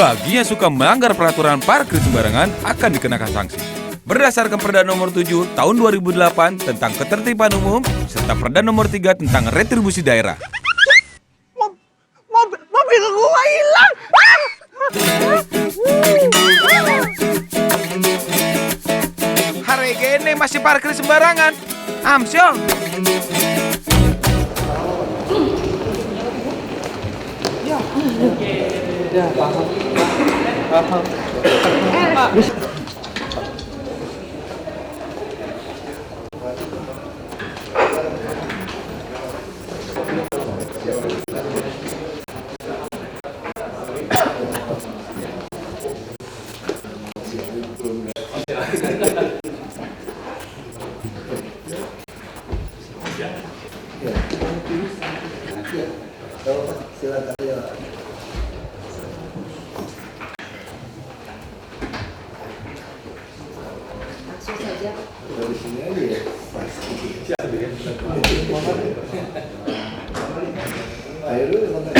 Bagi yang suka melanggar peraturan parkir sembarangan akan dikenakan sanksi. Berdasarkan Perda Nomor 7 Tahun 2008 tentang Ketertiban Umum serta Perda Nomor 3 tentang Retribusi Daerah. Mobil gua hilang. Hari gini masih parkir sembarangan. Amsyong. Ya, paham. Langsung saja. Dari sini aja ya. Ayo dulu kontak.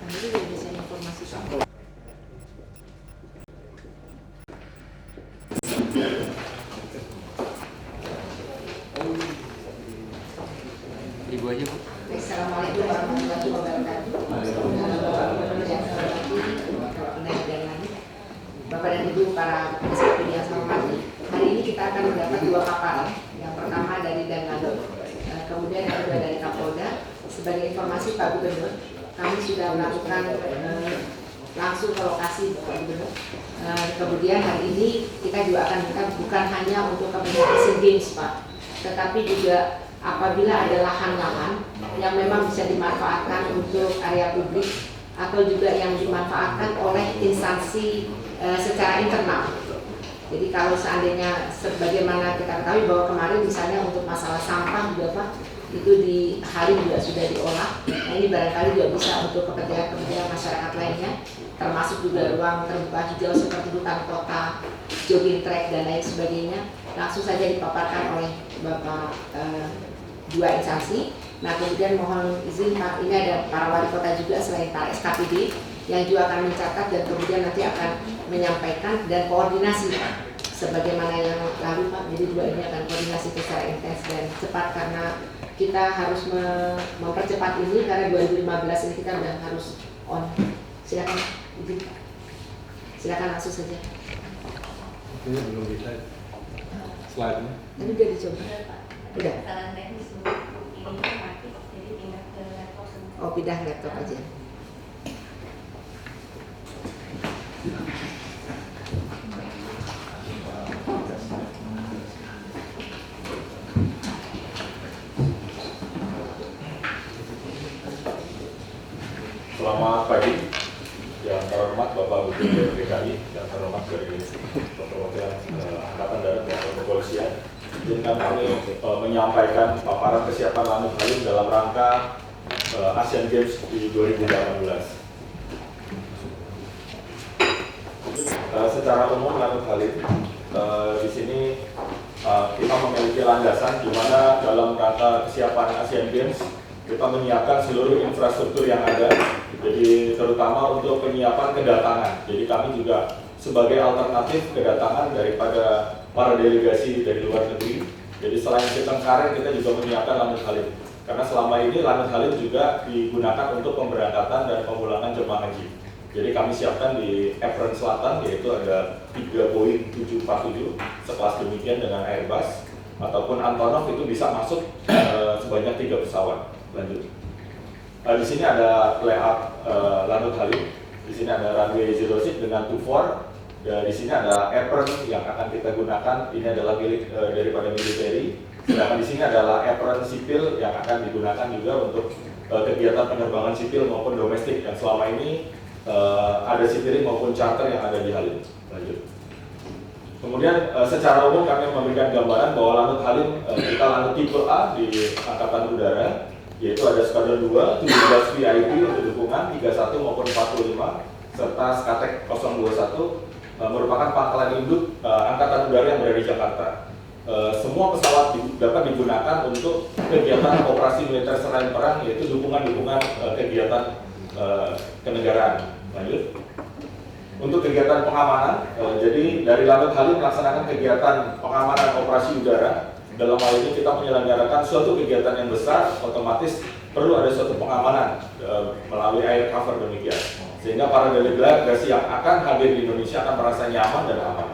Nanti juga bisa informasi soal. Ibu aja, Bu. Assalamualaikum warahmatullahi wabarakatuh. Bapak dan Ibu para peserta yang saya hormati, hari ini kita akan mendapat dua kapal. Yang pertama dari Danado, kemudian yang kedua dari Kapolda. Sebagai informasi Pak Gubernur, kami sudah melakukan langsung ke lokasi Pak Gubernur. Kemudian hari ini kita juga akan bukan hanya untuk kepentingan Asian Games Pak, tetapi juga apabila ada lahan-lahan yang memang bisa dimanfaatkan untuk area publik atau juga yang dimanfaatkan oleh instansi secara internal. Jadi kalau seandainya sebagaimana kita ketahui bahwa kemarin misalnya untuk masalah sampah juga Pak, itu di hari juga sudah diolah. Nah ini barangkali juga bisa untuk kepentingan masyarakat lainnya, termasuk juga ruang terbuka hijau seperti hutan kota, jogging track dan lain sebagainya, langsung saja dipaparkan oleh Bapak dua instansi. Nah kemudian mohon izin Pak, ini ada para wali kota juga selain para SKPD yang juga akan mencatat dan kemudian nanti akan menyampaikan dan koordinasi Pak, sebagaimana yang lalu Pak. Jadi dua ini akan koordinasi secara intens dan cepat karena kita harus mempercepat ini karena 2015 ini kita sudah harus on. Silakan izin Pak. Silakan langsung saja. Ini belum bisa slide-nya. Tadi udah dicoba Pak. Udah. Kesalahan teknis untuk ini otomatis jadi pindah ke laptop semua. Oh pindah laptop aja. Selamat pagi, yang terhormat Bapak Gubernur DKI, yang terhormat dari Perwakilan Angkatan Darat dan Kepolisian. Izinkan kami menyampaikan paparan kesiapan Lanut Halim dalam rangka Asian Games di 2018. Secara umum Lanut Halim di sini kita memiliki landasan di mana dalam rangka kesiapan Asian Games kita menyiapkan seluruh infrastruktur yang ada, jadi terutama untuk penyiapan kedatangan. Jadi kami juga sebagai alternatif kedatangan daripada para delegasi dari luar negeri. Jadi selain Citengkareng kita juga menyiapkan Lanut Halim. Karena selama ini Lanut Halim juga digunakan untuk pemberangkatan dan pemulangan jemaah haji. Jadi kami siapkan di apron selatan, yaitu ada 3 Boeing 747 sekelas demikian dengan Airbus ataupun Antonov itu bisa masuk sebanyak 3 pesawat. Lanjut. Di sini ada layout Lanut Halim. Di sini ada runway 06 dengan 24. Dan di sini ada apron yang akan kita gunakan. Ini adalah milik daripada military. Sedangkan di sini adalah apron sipil yang akan digunakan juga untuk kegiatan penerbangan sipil maupun domestik yang selama ini ada citylink maupun charter yang ada di Halim. Lanjut. Kemudian secara umum kami memberikan gambaran bahwa Lanut Halim kita Lanut tipe A di Angkatan Udara, yaitu ada Skadron 2, 17 VIP untuk dukungan 31 maupun 45 serta Skatek 021 merupakan pangkalan induk Angkatan Udara yang berada di Jakarta. Semua pesawat dapat digunakan untuk kegiatan operasi militer selain perang, yaitu dukungan-dukungan kegiatan kenegaraan. Lanjut. Untuk kegiatan pengamanan, jadi dari Lanut Halim melaksanakan kegiatan pengamanan operasi udara. Dalam hal ini kita menyelenggarakan suatu kegiatan yang besar, otomatis perlu ada suatu pengamanan melalui air cover demikian. Sehingga para delegasi yang akan hadir di Indonesia akan merasa nyaman dan aman.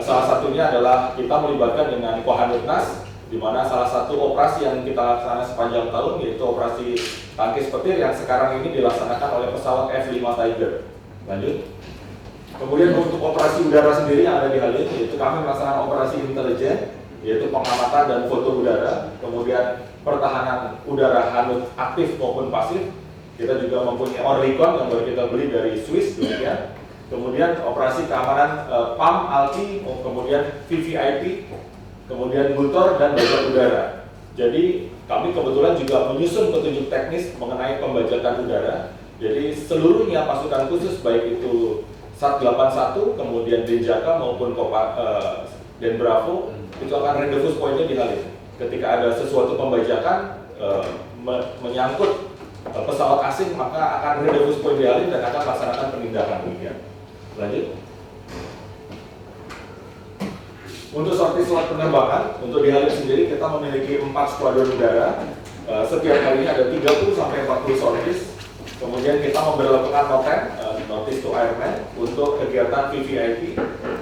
Salah satunya adalah kita melibatkan dengan Kohanutnas, di mana salah satu operasi yang kita laksanakan sepanjang tahun yaitu operasi tangkis petir yang sekarang ini dilaksanakan oleh pesawat F-5 Tiger. Lanjut. Kemudian untuk operasi udara sendiri yang ada di Halim, yaitu kami melaksanakan operasi intelijen, yaitu pengamatan dan foto udara, kemudian pertahanan udara Hanut aktif maupun pasif. Kita juga mempunyai Orlikon yang baru kita beli dari Swiss, demikian. Kemudian operasi keamanan PAM, ALTI, kemudian VVIP, kemudian Gutor dan bajak udara. Jadi kami kebetulan juga menyusun petunjuk teknis mengenai pembajakan udara. Jadi seluruhnya pasukan khusus baik itu SAT 81, kemudian Denjaka maupun Den Bravo itu akan rendezvous pointnya di Halim. Ketika ada sesuatu pembajakan menyangkut pesawat asing, maka akan rendezvous point di Halim dan akan melaksanakan penindakan demikian. Lanjut. Untuk sorti slot penerbangan, untuk di Halim sendiri kita memiliki 4 skuadron udara. Setiap harinya ada 30 sampai 40 sorties. Kemudian kita memberlakukan noten, notice to airman untuk kegiatan VVIP.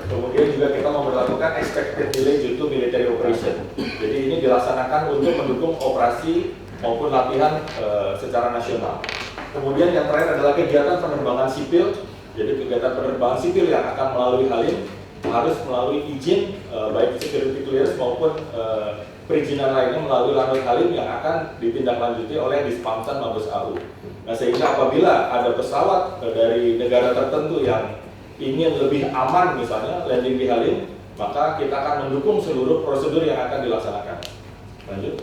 Kemudian juga kita memberlakukan expected delay due to military operation. Jadi ini dilaksanakan untuk mendukung operasi maupun latihan secara nasional. Kemudian yang terakhir adalah kegiatan penerbangan sipil. Jadi kegiatan penerbangan sipil yang akan melalui Halim harus melalui izin baik security clearance maupun perizinan lainnya melalui Lanut Halim yang akan ditindaklanjuti oleh Dispamsan Mabes AU. Nah, sehingga apabila ada pesawat dari negara tertentu yang ingin lebih aman misalnya landing di Halim, maka kita akan mendukung seluruh prosedur yang akan dilaksanakan. Lanjut.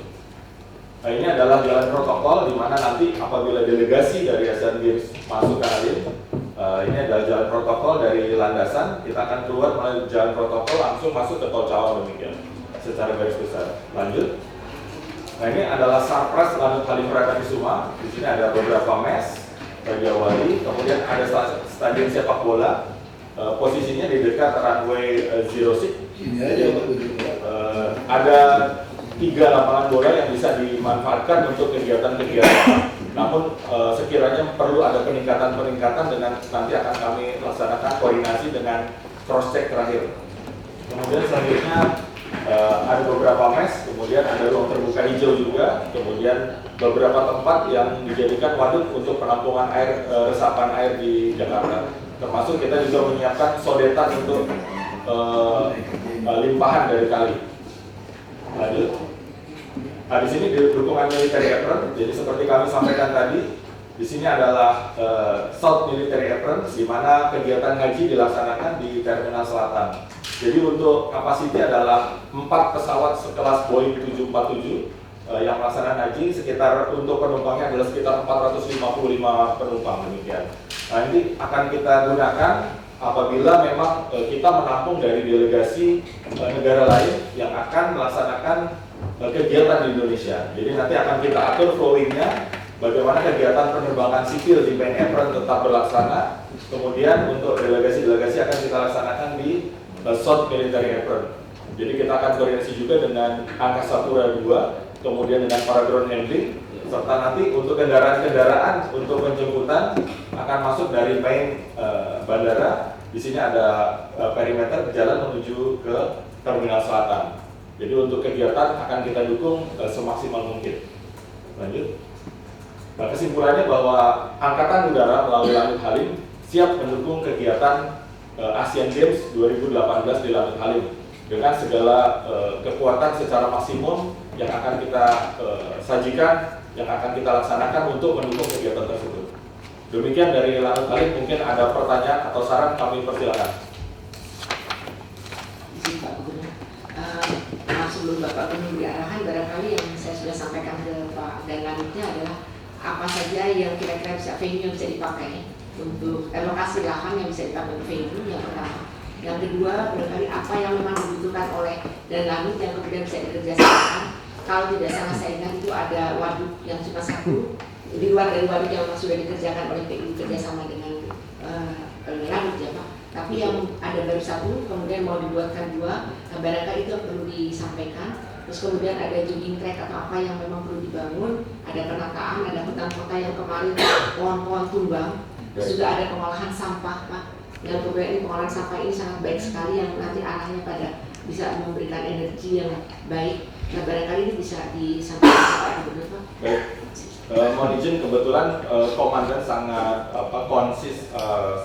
Nah, ini adalah jalan protokol di mana nanti apabila delegasi dari Asian Games masuk ke Halim, ini adalah jalan protokol dari landasan, kita akan keluar melalui jalan protokol langsung masuk ke Tol Cawang demikian secara garis besar. Lanjut. Nah, ini adalah Sarpras Lanut Halim Perdana Kusuma. Di sini ada beberapa mes, Raja Wali, kemudian ada stadion sepak bola. Posisinya di dekat runway 06. Ini aja Pak. Ada 3 lapangan bola yang bisa dimanfaatkan untuk kegiatan-kegiatan. Namun sekiranya perlu ada peningkatan dengan nanti akan kami laksanakan koordinasi dengan cross check terakhir. Kemudian selanjutnya ada beberapa mes, kemudian ada ruang terbuka hijau juga, kemudian beberapa tempat yang dijadikan waduk untuk penampungan air, resapan air di Jakarta. Termasuk kita juga menyiapkan sodetan untuk limpahan dari kali. Lanjut. Nah, di sini dukungan military apron. Jadi seperti kami sampaikan tadi, di sini adalah South Military Apron, di mana kegiatan haji dilaksanakan di Terminal Selatan. Jadi untuk kapasiti adalah 4 pesawat sekelas Boeing 747 yang melaksanakan haji, sekitar untuk penumpangnya adalah sekitar 455 penumpang demikian. Nah, ini akan kita gunakan apabila memang kita menampung dari delegasi negara lain yang akan melaksanakan kegiatan di Indonesia. Jadi nanti akan kita atur flowingnya, bagaimana kegiatan penerbangan sipil di main apron tetap berlaksana. Kemudian untuk delegasi-delegasi akan kita laksanakan di South Military Apron. Jadi kita akan koordinasi juga dengan Angkasa Pura II, kemudian dengan para ground handling, serta nanti untuk kendaraan-kendaraan untuk penjemputan akan masuk dari main bandara. Di sini ada perimeter jalan menuju ke Terminal Selatan. Jadi untuk kegiatan akan kita dukung semaksimal mungkin. Lanjut. Nah, kesimpulannya bahwa Angkatan Udara melalui Lanut Halim siap mendukung kegiatan Asian Games 2018 di Lanut Halim dengan segala kekuatan secara maksimum yang akan kita sajikan, yang akan kita laksanakan untuk mendukung kegiatan tersebut. Demikian dari Lanut Halim, mungkin ada pertanyaan atau saran, kami persilakan. Izin Pak Gubernur, sebelum Bapak menunggu arahan, barangkali yang saya sudah sampaikan ke Pak dan Lanutnya adalah apa saja yang kira-kira bisa venue bisa dipakai untuk lokasi lahan yang bisa dipakai venue yang pertama. Yang kedua, barangkali apa yang memang dibutuhkan oleh dan Lanut yang kemudian bisa dikerjakan kalau tidak salah saya ingat itu ada waduk yang cuma satu, di luar dari waduk yang memang sudah dikerjakan oleh PU kerjasama dengan Lanut ya Pak. Tapi yang ada baru satu, kemudian mau dibuatkan dua, barangkali itu perlu disampaikan. Terus kemudian ada jogging track atau apa yang memang perlu dibangun, ada penataan, ada hutan kota yang kemarin pohon-pohon tumbang, terus juga ada pengolahan sampah Pak. Yang kemudian ini pengolahan sampah ini sangat baik sekali yang nanti arahnya pada bisa memberikan energi yang baik. Nah barangkali ini bisa disampaikan Pak Gubernur Pak. Baik. Mohon izin, kebetulan komandan sangat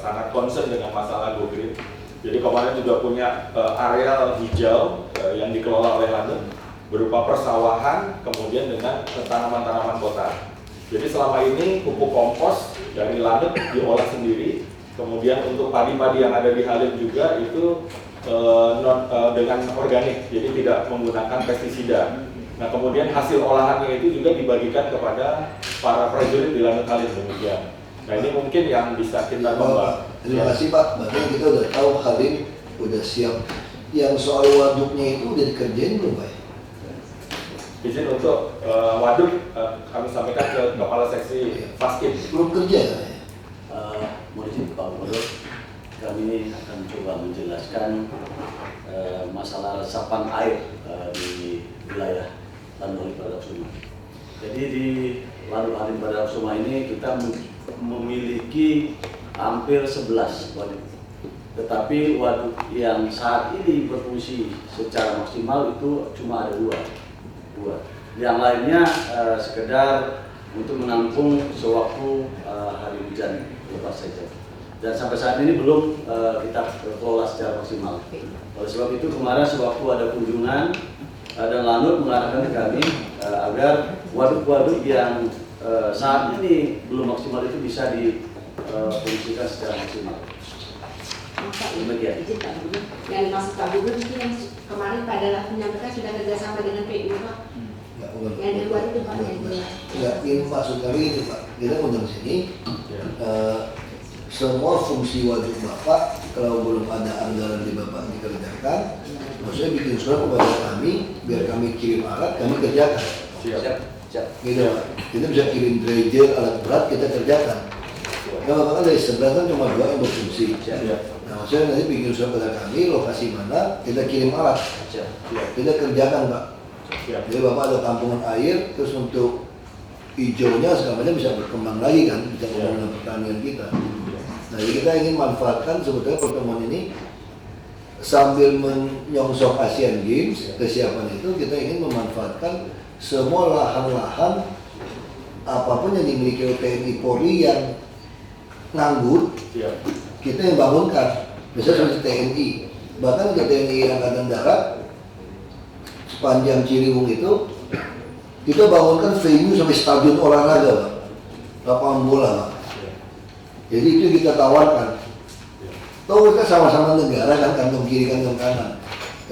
sangat concern dengan masalah Go Green. Jadi komandan juga punya areal hijau yang dikelola oleh Lanut berupa persawahan, kemudian dengan tanaman-tanaman kota. Jadi selama ini pupuk kompos dari Lanut diolah sendiri, kemudian untuk padi-padi yang ada di Halim juga itu dengan organik, jadi tidak menggunakan pestisida. Nah kemudian hasil olahannya itu juga dibagikan kepada para prajurit di Lanut Halim demikian. Nah ini mungkin yang bisa kita membahas. Terima kasih Pak, berarti kita udah tahu Halim udah siap. Yang soal waduknya itu udah dikerjain belum Pak? Izin untuk waduk kami sampaikan ke Kepala Seksi Faskim. Belum kerja ya? Mohon izin Pak Gubernur, kami akan coba menjelaskan masalah resapan air di wilayah Lanut Halim Suma. Jadi di Lanut Halim Suma ini kita memiliki hampir 11 waduk. Tetapi waduk yang saat ini berfungsi secara maksimal itu cuma ada dua. Yang lainnya sekedar untuk menampung sewaktu hari hujan lepas saja. Dan sampai saat ini belum kita kelola secara maksimal. Oleh sebab itu kemarin sewaktu ada kunjungan dan Lanut mengarahkan ke kami agar waduk-waduk yang saat ini belum maksimal itu bisa difungsikan secara maksimal. Demikian. Izin Pak Gubernur. Yang dimaksud Pak Gubernur itu yang kemarin pada menyampaikan sudah kerjasama dengan PU Pak. Yang di luar itu Pak. Enggak, ini maksud kami ini Pak. Kita undang sini. Semua fungsi waduk Bapak, kalau belum ada anggaran di Bapak dikerjakan, maksudnya bikin surat kepada kami, biar kami kirim alat, kami kerjakan. Siap. Gitu Pak. Kita bisa kirim dredger, alat berat, kita kerjakan. Nah Bapak kan dari 11 kan cuma 2 yang berfungsi. Nah maksudnya nanti bikin surat kepada kami, lokasi mana, kita kirim alat. Kita kerjakan Pak. Jadi Bapak ada tampungan air, terus untuk hijaunya segala macam bisa berkembang lagi kan, bisa membangun pertanian kita. Nah, jadi kita ingin manfaatkan sebetulnya pertemuan ini sambil menyongsong Asian Games, kesiapan itu kita ingin memanfaatkan semua lahan-lahan apapun yang dimiliki oleh TNI Polri yang nganggur, kita yang bangunkan. Misalnya seperti TNI, bahkan ke TNI Angkatan Darat sepanjang Ciliwung itu kita bangunkan venue sampai stadion olahraga Pak, lapangan bola Pak. Jadi itu kita tawarkan. Tahu kita sama-sama negara kan, kantong kiri kantong kanan.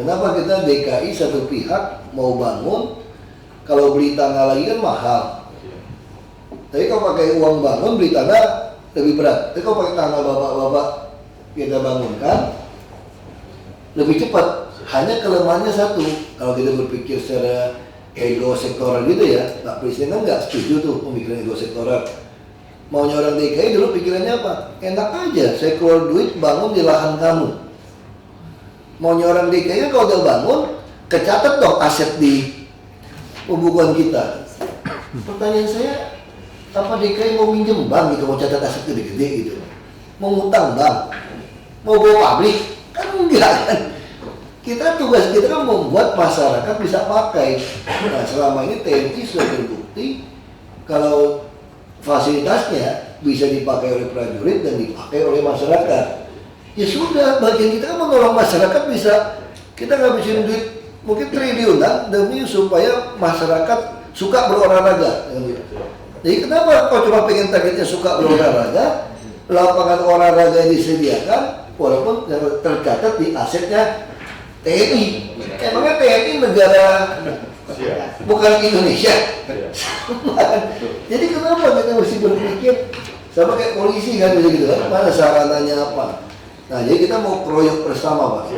Kenapa kita DKI satu pihak mau bangun, kalau beli tanah lagi kan mahal. Tapi kalau pakai uang bangun beli tanah lebih berat. Tapi kalau pakai tanah bapak-bapak kita bangunkan lebih cepat. Hanya kelemahannya satu. Kalau kita berpikir secara ego sektoral gitu ya, Pak Presiden kan nggak setuju tuh pemikiran ego sektoral. Maunya orang DKI dulu pikirannya apa? Enak aja, saya keluar duit bangun di lahan kamu. Maunya orang DKI kalau udah bangun, kecatat dong aset di pembukuan kita. Pertanyaan saya, apa DKI mau minjem bank gitu, mau catat aset gede-gede gitu? Mau ngutang bank? Mau bawa pabrik? Kan enggak kan? Tugas kita kan membuat masyarakat bisa pakai. Nah selama ini TNI sudah terbukti kalau fasilitasnya bisa dipakai oleh prajurit dan dipakai oleh masyarakat. Ya sudah, bagian kita kan menolong masyarakat bisa, kita ngabisin duit mungkin triliunan demi supaya masyarakat suka berolahraga. Jadi kenapa kalau cuma pengen targetnya suka berolahraga, lapangan olahraga yang disediakan walaupun tercatat di asetnya TNI. Emangnya TNI negara bukan Indonesia. Jadi kenapa kita mesti berpikir sama kayak polisi kan gitu kan? Mana sarananya apa? Nah jadi kita mau proyek bersama Pak.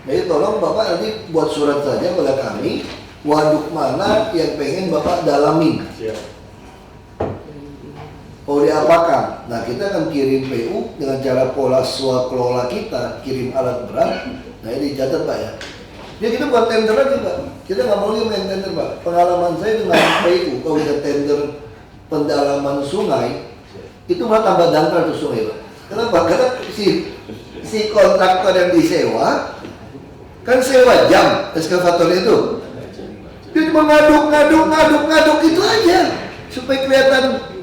Jadi tolong Bapak nanti buat surat saja kepada kami waduk mana yang pengen Bapak dalamin. Siap. Oh diapakan? Nah kita akan kirim PU dengan cara pola swakelola kita, kirim alat berat. Nah ini dicatat Pak ya. Ya kita buat tender aja Pak. Kita nggak mau lagi main tender Pak. Pengalaman saya dengan PU, kalau kita tender pendalaman sungai, itu malah tambah dangkal tuh sungai Pak. Kenapa? Karena si kontraktor yang disewa, kan sewa jam eskavator itu. Dia cuma ngaduk itu aja. Supaya kelihatan.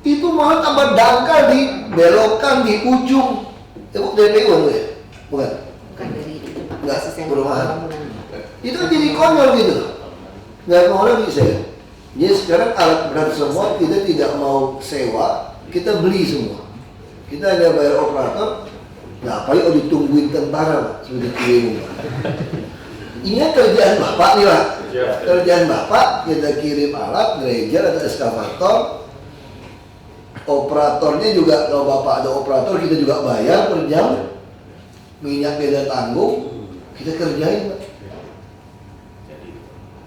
Itu malah tambah dangkal dibelokkan di ujung. Dari PU ya? Bukan? Bukan dari itu Pak. Nggak, Asisten perumahan. pembangunan. Itu kan jadi konyol gitu. Nggak mau lagi saya. Jadi sekarang alat berat semua kita tidak mau sewa, kita beli semua. Kita hanya bayar operator. Nah, apalagi kalau ditungguin tentara Pak, sudah kirim Pak. Ini kerjaan Bapak nih Pak. Kerjaan Bapak, kita kirim alat, dredger atau eskavator. Operatornya juga, kalau Bapak ada operator, kita juga bayar per jam. Minyak kita tanggung, kita kerjain Pak.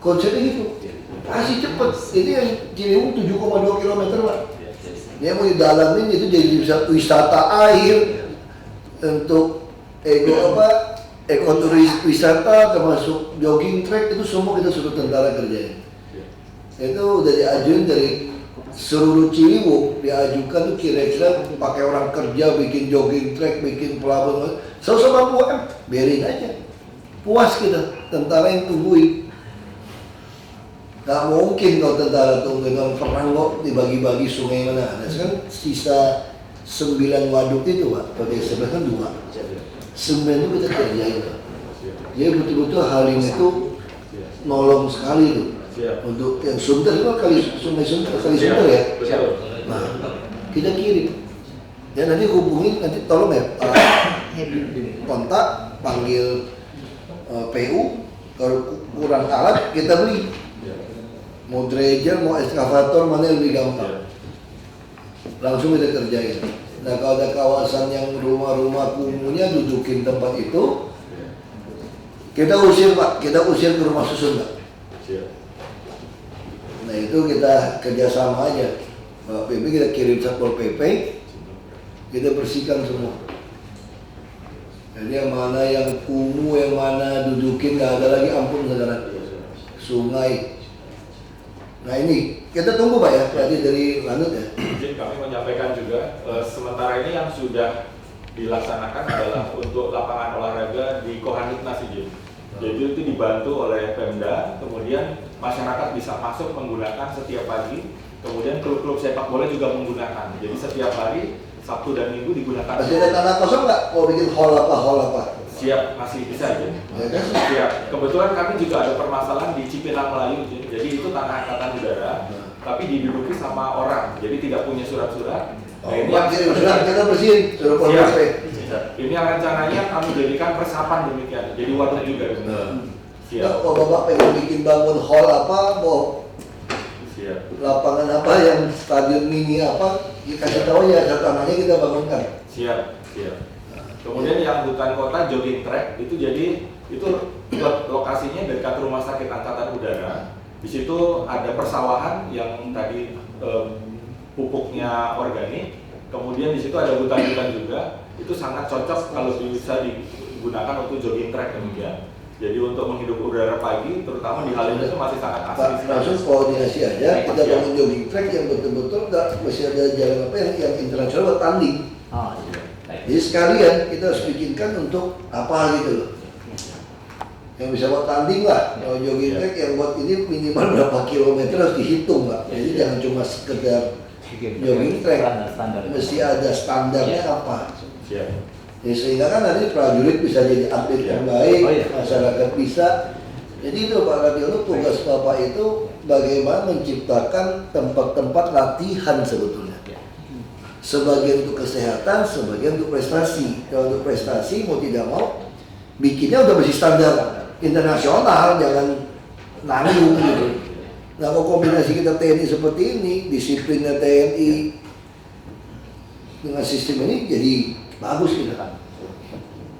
Konsepnya gitu. Masih cepet. Ini yang Ciliwung 7,2 km Pak. Dia mau didalamin itu jadi wisata air untuk ekoturis wisata, termasuk jogging track, itu semua kita suruh tentara kerjain. Itu udah diajuin dari seluruh Ciliwung, diajukan tuh kira-kira pakai orang kerja bikin jogging track, bikin pelabuhan, 180 M, biarin aja. Puas kita, tentara yang tungguin. Gak mungkin kalau tentara tungguin orang perang kok dibagi-bagi sungai mana. Nah sekarang sisa 9 waduk itu Pak, pakai sebelah kan 2. 9 itu kita kerjain Pak. Jadi betul-betul Halim itu nolong sekali tuh. Untuk yang Sunter itu kali sungai Sunter, kali Sunter ya. Nah, kita kirim. Ya nanti hubungin, nanti tolong ya kontak, panggil PU. Kalau kurang alat kita beli. Mau dredger, mau eskavator, mana yang lebih gampang. Langsung kita kerjain. Nah kalau ada kawasan yang rumah-rumah kumuhnya dudukin tempat itu, kita usir Pak, kita usir ke rumah susun Pak. Nah itu kita kerjasama aja. Bapak PP kita kirim Satpol PP, kita bersihkan semua. Jadi yang mana yang kumuh, yang mana dudukin nggak ada lagi, ampun sekarang. Sungai. Nah ini kita tunggu Pak ya, berarti dari Lanut ya. Izin kami menyampaikan juga, sementara ini yang sudah dilaksanakan adalah untuk lapangan olahraga di Kohanitna Sijin. Jadi itu dibantu oleh Pemda, kemudian masyarakat bisa masuk menggunakan setiap pagi, kemudian klub-klub sepak bola juga menggunakan. Jadi setiap hari, Sabtu dan Minggu digunakan. Masih ada tanah kosong nggak? Mau bikin hall apa? Siap, masih bisa aja. Ya kan? Siap. Kebetulan kami juga ada permasalahan di Cipinang Melayu, jadi itu tanah angkatan udara, tapi diduduki sama orang, jadi tidak punya surat-surat. Oh, ini yang kita bersihin, suruh Siap. polisi. Ini yang rencananya kami jadikan resapan demikian, jadi waduk juga. Siap. Kalau Bapak pengen bikin bangun hall apa, mau Siap. lapangan apa yang stadion mini apa, kasih tahu ya, tanahnya kita bangunkan. Siap. Kemudian yang hutan kota jogging track itu jadi itu lokasinya dekat rumah sakit angkatan udara. Di situ ada persawahan yang tadi pupuknya organik. Kemudian di situ ada hutan-hutan juga. Itu sangat cocok kalau bisa digunakan untuk jogging track demikian. Jadi untuk menghidup udara pagi, terutama di Halim itu masih sangat asli. Pak, langsung koordinasi aja, kita bangun jogging track yang betul-betul nggak masih ada jalan apa yang internasional buat tanding. Oh, iya. Jadi sekalian kita harus bikinkan untuk apa gitu loh. Yang bisa buat tanding lah. Kalau jogging track yang buat ini minimal berapa kilometer harus dihitung lah. Jadi jangan cuma sekedar jogging track, mesti ada standarnya apa. Siap. Jadi sehingga kan nanti prajurit bisa jadi atlet yang baik, masyarakat bisa. Jadi itu Pak Radiono, tugas Bapak itu bagaimana menciptakan tempat-tempat latihan sebetulnya. Sebagian untuk kesehatan, sebagian untuk prestasi. Kalau untuk prestasi mau tidak mau, bikinnya udah bersih standar internasional, jangan nanggung gitu. Nah kalau kombinasi kita TNI seperti ini, disiplinnya TNI dengan sistem ini jadi bagus gitu kan.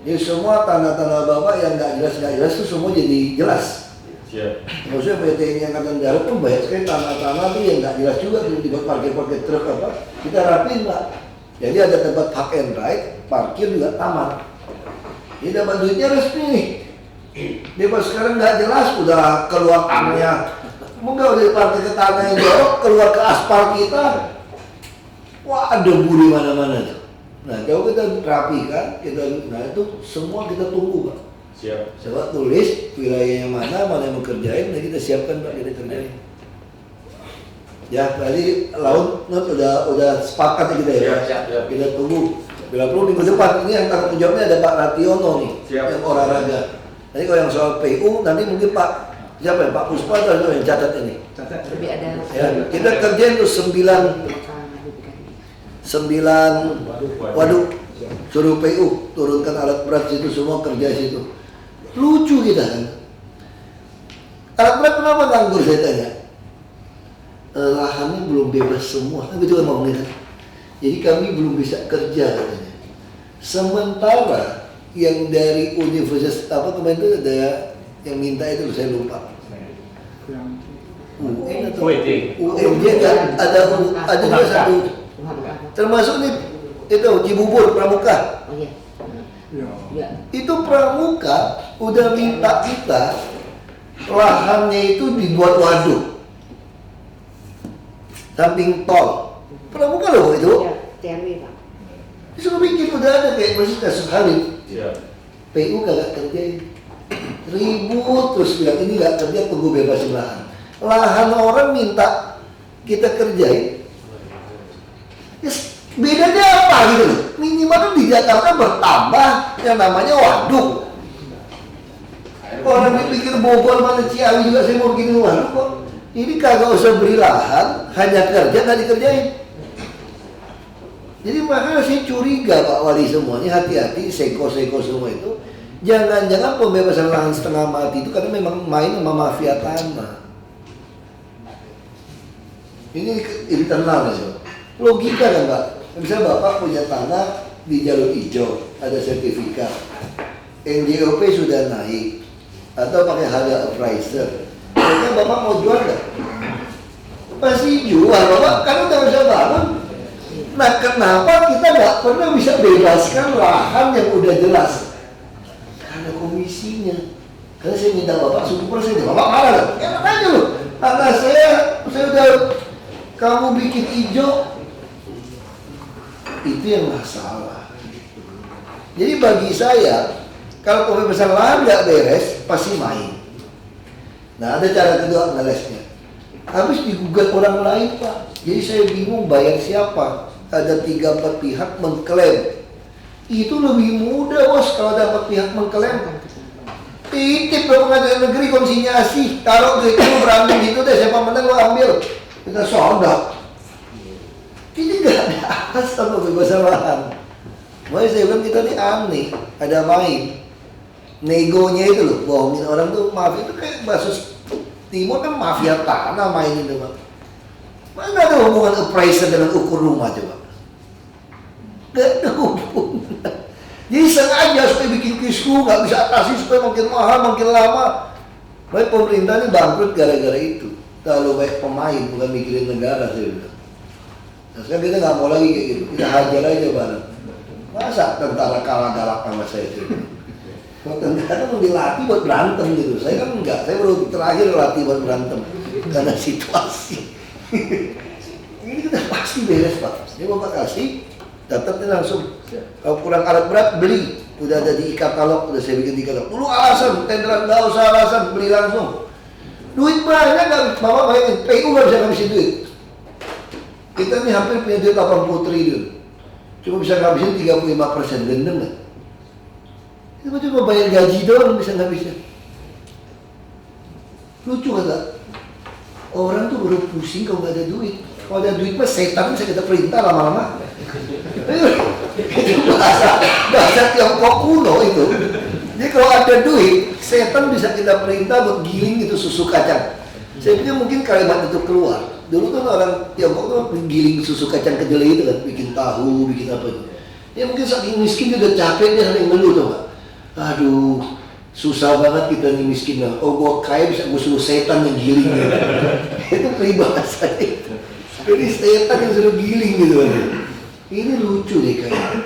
Jadi semua tanda-tanda Bapak yang nggak jelas itu semua jadi jelas. Siap. Maksudnya PT Angkatan Darat pun banyak sekali tanah-tanah tuh yang nggak jelas juga, tiba-tiba parkir truk apa, kita rapiin Pak. Jadi ada tempat park and ride, parkir juga taman. Jadi dapat duitnya resmi nih. Dia sekarang nggak jelas, udah keluar tanahnya, mungkin udah parkir ke tanah yang jorok, keluar ke aspal kita. Wah, ada buru mana-mana tuh. Nah, kalau kita rapikan, nah itu semua kita tunggu Pak. Siap. Coba tulis wilayahnya mana yang mau kerjain, nanti kita siapkan Pak, kita kerjain. Ya, tadi laut udah sepakat ya kita ya. Siap. Kita tunggu. Bila perlu minggu depan ini yang tanggung jawabnya ada Pak Rationo nih, Siap. yang olahraga. Nanti kalau yang soal PU nanti mungkin Pak siapa ya, Pak Puspa atau yang catat ini. Lebih ada. Ya, kita kerjain tuh 9 waduk, suruh PU turunkan alat berat situ, semua kerja situ. Lucu kita kan. Alat berat kenapa nganggur saya tanya? Lahannya belum bebas semua, kan gitu kan ngomongnya kan. Jadi kami belum bisa kerja katanya. Sementara yang dari universitas apa kemarin itu ada yang minta itu saya lupa. UN atau UMJ kan ada juga satu. Termasuk nih itu Cibubur Pramuka. Oh iya. Ya. Itu Pramuka udah minta kita lahannya itu dibuat waduk samping tol. Pramuka loh itu. Ya, TRW Pak. Disuruh bikin udah ada kayak masih kasus Halil. Siap. PU gak kerjain. Ribut terus bilang ini gak kerja, tunggu bebasin lahan. Lahan orang minta kita kerjain. Yes, bedanya apa gitu loh? Minimal di Jakarta bertambah yang namanya waduk. Orang dipikir Bogor mana Ciawi juga saya mau bikin waduk kok. Ini kagak usah beri lahan, hanya kerja nggak dikerjain. Jadi makanya saya curiga Pak Wali semua ini, hati-hati seko-seko semua itu. Jangan-jangan pembebasan lahan setengah mati itu karena memang main sama mafia tanah. Ini tenang aja. Logika kan Pak, misalnya Bapak punya tanah di jalur hijau, ada sertifikat, NJOP sudah naik, atau pakai harga appraiser, kayaknya Bapak mau jual nggak? Pasti jual Bapak, karena udah bisa bangun. Nah kenapa kita nggak pernah bisa bebaskan lahan yang udah jelas? Karena komisinya. Karena saya minta Bapak 10%, Bapak marah loh, enak aja loh. Karena saya udah, kamu bikin hijau, itu yang masalah. Jadi bagi saya, kalau pembebasan lahan nggak beres, pasti main. Nah ada cara kedua ngelesnya. Habis digugat orang lain Pak. Jadi saya bingung bayar siapa. Ada 3-4 pihak mengklaim. Itu lebih mudah bos kalau dapat pihak mengklaim. Titip ke pengadilan negeri konsinyasi. Taruh duitnya berani gitu deh, siapa menang lo ambil. Kita sodak. Ini gak ada asal pembebasan lahan. Makanya saya bilang kita ini aneh, ada main. Negonya itu loh, bohongin orang tuh mafia itu kayak Basus Timur kan mafia tanah main itu Pak. Mana ada hubungan appraiser dengan ukur rumah coba? Gak ada hubungan. Jadi sengaja supaya bikin kisru, gak bisa atasi supaya makin mahal, makin lama. Baik pemerintah ini bangkrut gara-gara itu. Terlalu baik pemain, bukan mikirin negara saya bilang. Nah sekarang kita nggak mau lagi kayak gitu, kita hajar aja bareng. Masa tentara kalah galak sama saya itu? Kalau tentara mau dilatih buat berantem gitu, saya kan enggak, saya baru terakhir latih buat berantem karena situasi. Ini kita pasti beres Pak. Ini Bapak kasih, datatnya langsung. Kalau kurang alat berat beli, udah ada di e-katalog, udah saya bikin di e-katalog. Dulu alasan, tenderan nggak usah alasan, beli langsung. Duit banyak nggak, Bapak bayangin, PU nggak bisa ngabisin duit. Kita nih hampir punya duit 80 triliun. Cuma bisa ngabisin 35%, gendeng nggak? Itu cuma bayar gaji doang bisa ngabisin. Lucu kata. Orang tuh baru pusing kalau nggak ada duit. Kalau ada duit mah setan bisa kita perintah lama-lama. Itu bahasa Tiongkok kuno itu. Jadi kalau ada duit, setan bisa kita perintah buat giling itu susu kacang. Saya pikir mungkin kalimat itu keluar. Dulu kan orang Tiongkok tuh giling susu kacang kedelai itu kan, bikin tahu, bikin apa itu. Ya mungkin saking miskin dia udah capek, dia sampai ngeluh tuh Pak. Aduh, susah banget kita nih miskin lah. Oh gua kaya bisa gue suruh setan yang giling gitu. Itu peribahasa itu. Jadi setan yang suruh giling gitu. Ini lucu deh kayaknya.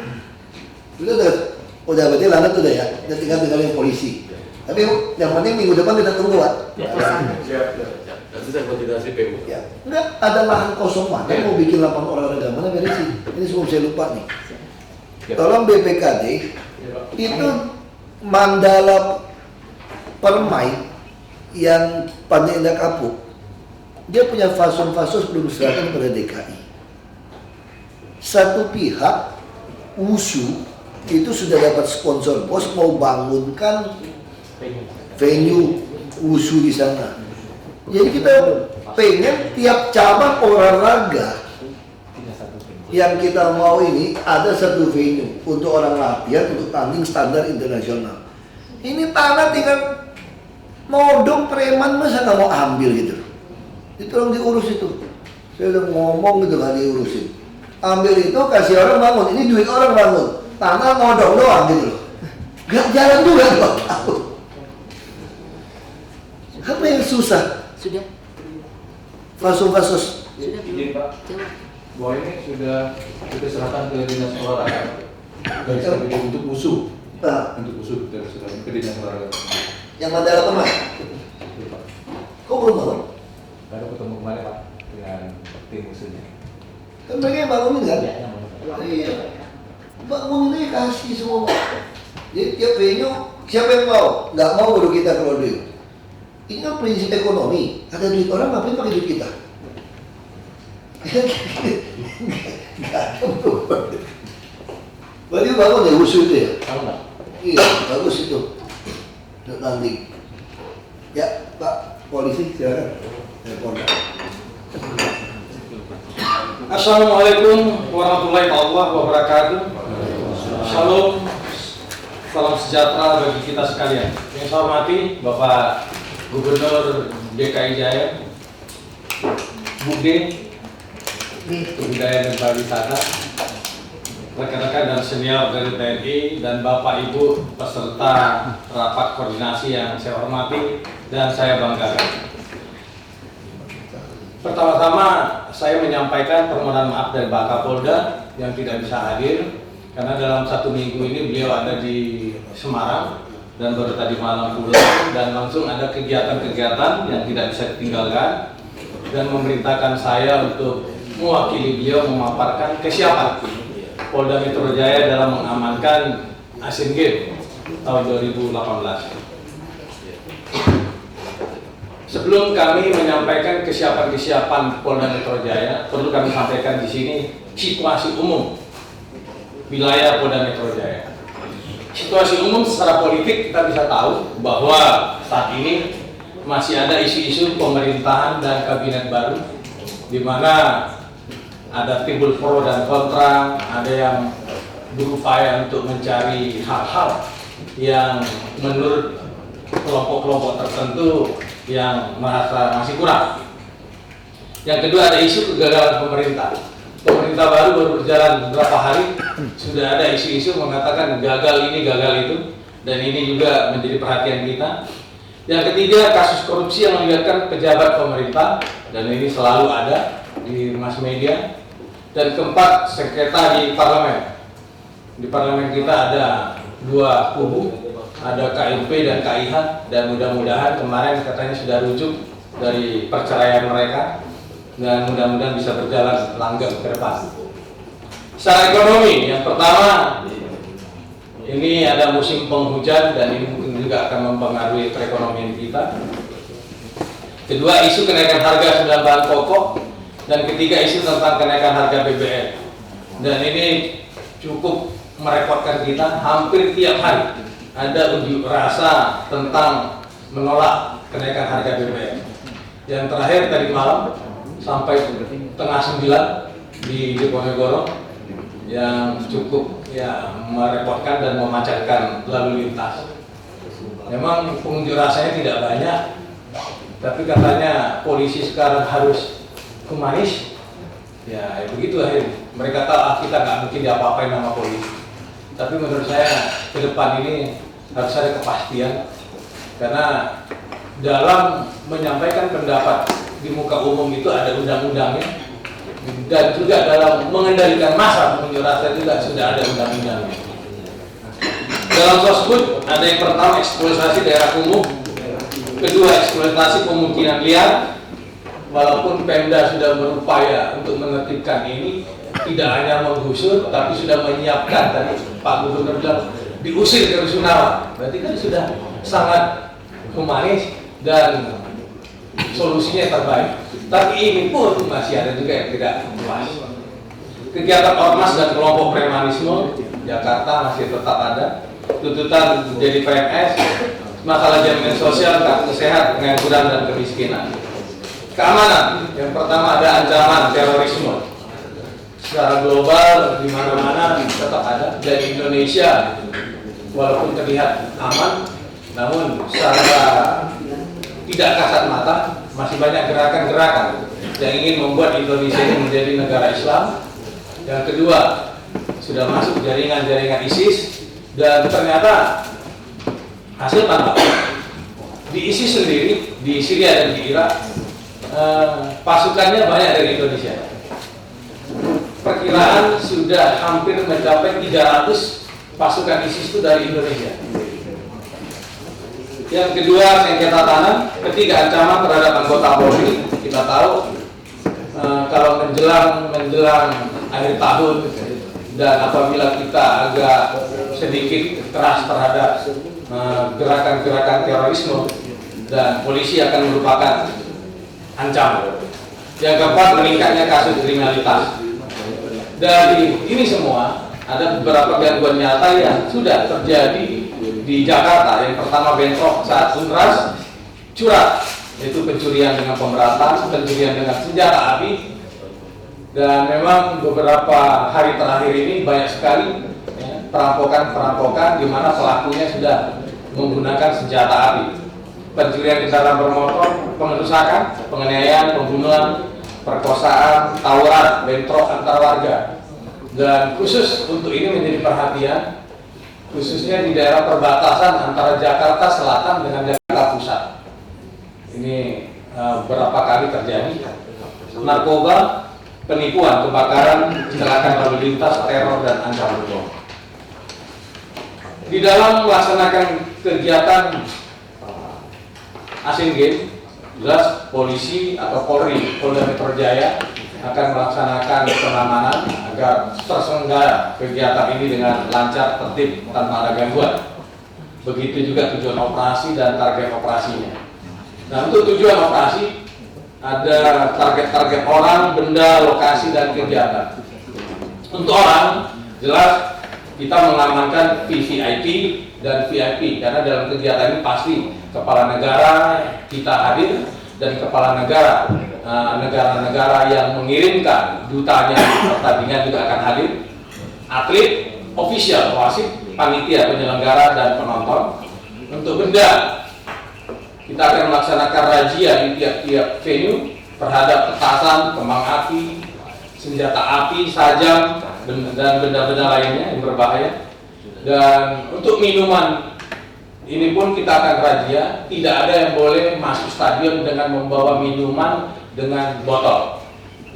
Udah berarti lanjut udah ya. Kita tinggal tinggalin polisi. Tapi yang penting minggu depan kita tunggu, Pak. Dan sudah koordinasi PU. Ya, enggak ada lahan kosong mana mau bikin lapangan olahraga mana beresin. Ini sebelum saya lupa nih. Tolong BPKD itu Mandala Permai yang Pandai Indah Kapuk, dia punya fason-fasos belum diserahkan kepada DKI. Satu pihak USU itu sudah dapat sponsor bos mau bangunkan venue USU di sana. Jadi kita pengen tiap cabang olahraga yang kita mau ini ada satu venue untuk orang latihan untuk tanding standar internasional. Ini tanah tinggal nodong preman masa nggak mau ambil gitu. Itu tolong diurus itu. Saya udah ngomong gitu nggak diurusin. Ambil itu kasih orang bangun. Ini duit orang bangun. Tanah nodong doang gitu loh. Gak jalan juga loh. Apa yang susah? Sudah. Fasos. Sudah. Izin Pak, Jawab. bahwa ini sudah kita serahkan ke dinas olahraga dari strategi untuk usuh, Nah, kita serahkan ke dinas olahraga. yang Mandala Permai. Kok belum bangun? Baru ketemu kemarin Pak dengan tim usuhnya. Kan mereka yang bangunin kan? Iya. Bangun ini kasih semua. Jadi tiap venue siapa yang mau? Nggak mau baru kita keluar duit. Ini kan prinsip ekonomi. Ada duit orang ngapain pakai duit kita? Nggak ada perubahan. Berarti bangun ya usul itu ya? Tahu nggak? Iya, bagus itu. Nanti. Ya, Pak Polisi silakan. Telepon. Assalamualaikum warahmatullahi wabarakatuh. Shalom, salam sejahtera bagi kita sekalian. Yang saya hormati Bapak Gubernur DKI Jaya, Bude, Kebudayaan dan Pariwisata, rekan-rekan dan senior dari TNI, dan Bapak Ibu peserta rapat koordinasi yang saya hormati dan saya banggakan. Pertama-tama saya menyampaikan permohonan maaf dari Pak Kapolda yang tidak bisa hadir karena dalam 1 minggu ini beliau ada di Semarang dan baru tadi malam pulang, dan langsung ada kegiatan-kegiatan yang tidak bisa ditinggalkan, dan memerintahkan saya untuk mewakili beliau memaparkan kesiapan Polda Metro Jaya dalam mengamankan Asian Games tahun 2018. Sebelum kami menyampaikan kesiapan-kesiapan Polda Metro Jaya, perlu kami sampaikan di sini situasi umum wilayah Polda Metro Jaya. Situasi umum secara politik kita bisa tahu bahwa saat ini masih ada isu-isu pemerintahan dan kabinet baru, di mana ada timbul pro dan kontra, ada yang berupaya untuk mencari hal-hal yang menurut kelompok-kelompok tertentu yang merasa masih kurang. Yang kedua ada isu kegagalan pemerintah. Pemerintah baru berjalan beberapa hari, sudah ada isu-isu mengatakan gagal ini, gagal itu, dan ini juga menjadi perhatian kita. Yang ketiga, kasus korupsi yang melibatkan pejabat pemerintah, dan ini selalu ada di mass media. Dan keempat, sengketa di parlemen. Di parlemen kita ada 2 kubu, ada KMP dan KIH, dan mudah-mudahan kemarin katanya sudah rujuk dari perceraian mereka, dan mudah-mudahan bisa berjalan langgeng ke depan. Secara ekonomi, yang pertama, ini ada musim penghujan dan ini mungkin juga akan mempengaruhi perekonomian kita. Kedua, isu kenaikan harga 9 bahan pokok, dan ketiga, isu tentang kenaikan harga BBM. Dan ini cukup merepotkan kita, hampir tiap hari ada unjuk rasa tentang menolak kenaikan harga BBM. Yang terakhir tadi malam sampai tengah 9 di Diponegoro, yang cukup ya merepotkan dan memacatkan lalu lintas. Memang pengunjuk rasanya tidak banyak, tapi katanya polisi sekarang harus humanis. Ya begitu akhirnya. Mereka tahu kita nggak mungkin diapa-apain sama polisi. Tapi menurut saya ke depan ini harus ada kepastian karena dalam menyampaikan pendapat di muka umum itu ada undang-undangnya, dan juga dalam mengendalikan massa pengunjuk rasa juga sudah ada undang-undangnya. Dalam sosbud ada yang pertama eksploitasi daerah kumuh, kedua eksploitasi pemukiman liar. Walaupun Pemda sudah berupaya untuk menertibkan ini, tidak hanya menggusur, tapi sudah menyiapkan. Tadi Pak Gubernur bilang diusir ke Rusunawa, berarti kan sudah sangat humanis dan solusinya terbaik. Tapi ini pun masih ada juga yang tidak puas. Kegiatan ormas dan kelompok premanisme Jakarta masih tetap ada. Tuntutan jadi PNS, masalah jaminan sosial, kartu sehat, pengangguran dan kemiskinan. Keamanan, yang pertama ada ancaman terorisme. Secara global di mana-mana tetap ada. Dan Indonesia walaupun terlihat aman, namun secara tidak kasat mata masih banyak gerakan-gerakan yang ingin membuat Indonesia ini menjadi negara Islam. Yang kedua, sudah masuk jaringan-jaringan ISIS, dan ternyata hasil tangkap di ISIS sendiri, di Syria dan di Irak, pasukannya banyak dari Indonesia. Perkiraan sudah hampir mencapai 300 pasukan ISIS itu dari Indonesia. Yang kedua, sengketa tanah. Ketiga, ancaman terhadap anggota Polri. Kita tahu kalau menjelang akhir tahun dan apabila kita agak sedikit keras terhadap gerakan-gerakan terorisme, dan polisi akan merupakan ancaman. Yang keempat, meningkatnya kasus kriminalitas. Dari ini semua ada beberapa gangguan nyata yang sudah terjadi di Jakarta. Yang pertama, bentrok saat unras curah, yaitu pencurian dengan pemberatan, pencurian dengan senjata api. Dan memang beberapa hari terakhir ini banyak sekali perampokan-perampokan di mana pelakunya sudah menggunakan senjata api. Pencurian kendaraan bermotor, pengerusakan, penganiayaan, pembunuhan, perkosaan, tawuran, bentrok antar warga. Dan khusus untuk ini menjadi perhatian, khususnya di daerah perbatasan antara Jakarta Selatan dengan Jakarta Pusat. Ini berapa kali terjadi. Narkoba, penipuan, kebakaran, kecelakaan lalu lintas, teror, dan ancaman bom. Di dalam melaksanakan kegiatan Asian Games, jelas polisi atau Polri, Polda Metro Jaya akan melaksanakan pengamanan agar terselenggara kegiatan ini dengan lancar, tertib, tanpa ada gangguan. Begitu juga tujuan operasi dan target operasinya. Nah, untuk tujuan operasi ada target-target orang, benda, lokasi, dan kegiatan. Untuk orang, jelas kita mengamankan VVIP dan VIP, karena dalam kegiatan ini pasti kepala negara kita hadir, dan kepala negara negara-negara yang mengirimkan dutanya pertandingan juga akan hadir. Atlet, official, wasit, panitia penyelenggara, dan penonton. Untuk benda, kita akan melaksanakan razia di tiap-tiap venue terhadap petasan, kembang api, senjata api, sajam, dan benda-benda lainnya yang berbahaya. Dan untuk minuman, ini pun kita akan razia, tidak ada yang boleh masuk stadion dengan membawa minuman dengan botol.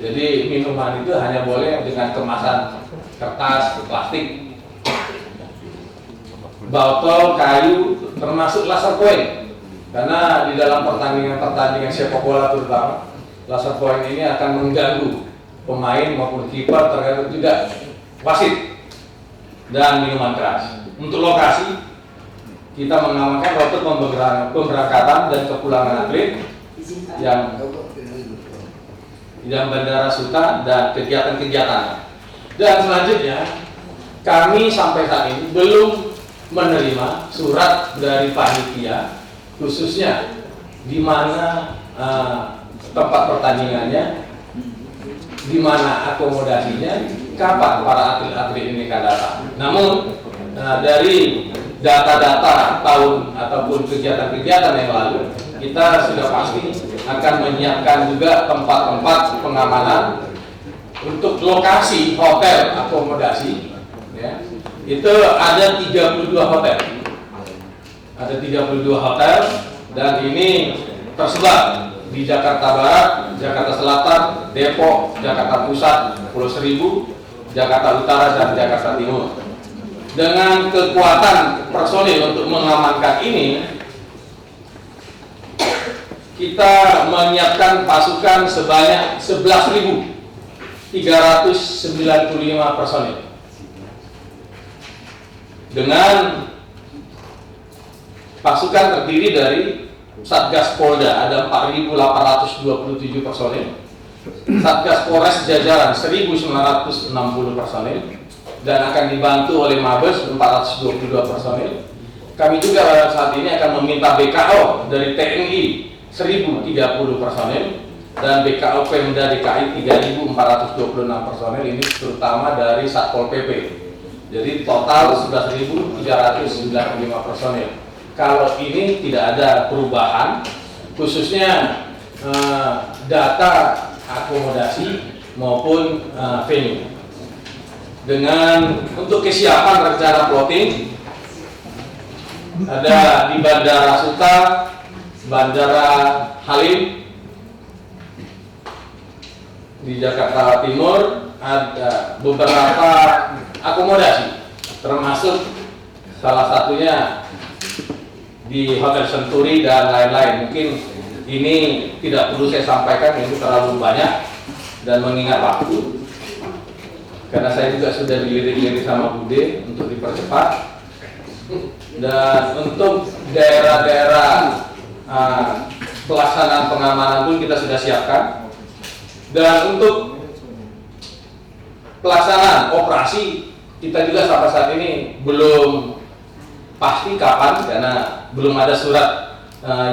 Jadi minuman itu hanya boleh dengan kemasan kertas, plastik, botol, kayu, termasuk laser point. Karena di dalam pertandingan sepak bola terutama, laser point ini akan mengganggu pemain maupun kiper, tergantung juga wasit, dan minuman keras. Untuk lokasi, kita mengamankan rute pemberangkatan dan kepulangan atlet yang Bandara Suta dan kegiatan-kegiatan. Dan selanjutnya, kami sampai saat ini belum menerima surat dari panitia, khususnya di mana tempat pertandingannya, di mana akomodasinya, kapan para atlet-atlet ini akan datang. Namun dari data-data tahun ataupun kegiatan-kegiatan yang lalu, kita sudah pasti akan menyiapkan juga tempat-tempat pengamanan untuk lokasi hotel akomodasi. Ya. Itu ada 32 hotel. ada 32 hotel, dan ini tersebar di Jakarta Barat, Jakarta Selatan, Depok, Jakarta Pusat, Pulau Seribu, Jakarta Utara, dan Jakarta Timur. Dengan kekuatan personil untuk mengamankan ini, kita menyiapkan pasukan sebanyak 11.395 personil. Dengan pasukan terdiri dari Satgas Polda ada 4.827 personil, Satgas Polres jajaran 1.960 personil, dan akan dibantu oleh Mabes 422 personil. Kami juga pada saat ini akan meminta BKO dari TNI 1.030 personil dan BKO Pemda DKI 3.426 personil, ini terutama dari Satpol PP. Jadi total 11.395 personil. Kalau ini tidak ada perubahan, khususnya data akomodasi maupun venue. Dengan untuk kesiapan rencana plotting, ada di Bandara Suta, Bandara Halim, di Jakarta Timur ada beberapa akomodasi, termasuk salah satunya di Hotel Senturi dan lain-lain. Mungkin ini tidak perlu saya sampaikan, itu terlalu banyak dan mengingat waktu, karena saya juga sudah dilirik-lirik sama Bude untuk dipercepat. Dan untuk daerah-daerah pelaksanaan pengamanan pun kita sudah siapkan. Dan untuk pelaksanaan operasi kita juga sampai saat ini belum pasti kapan, karena belum ada surat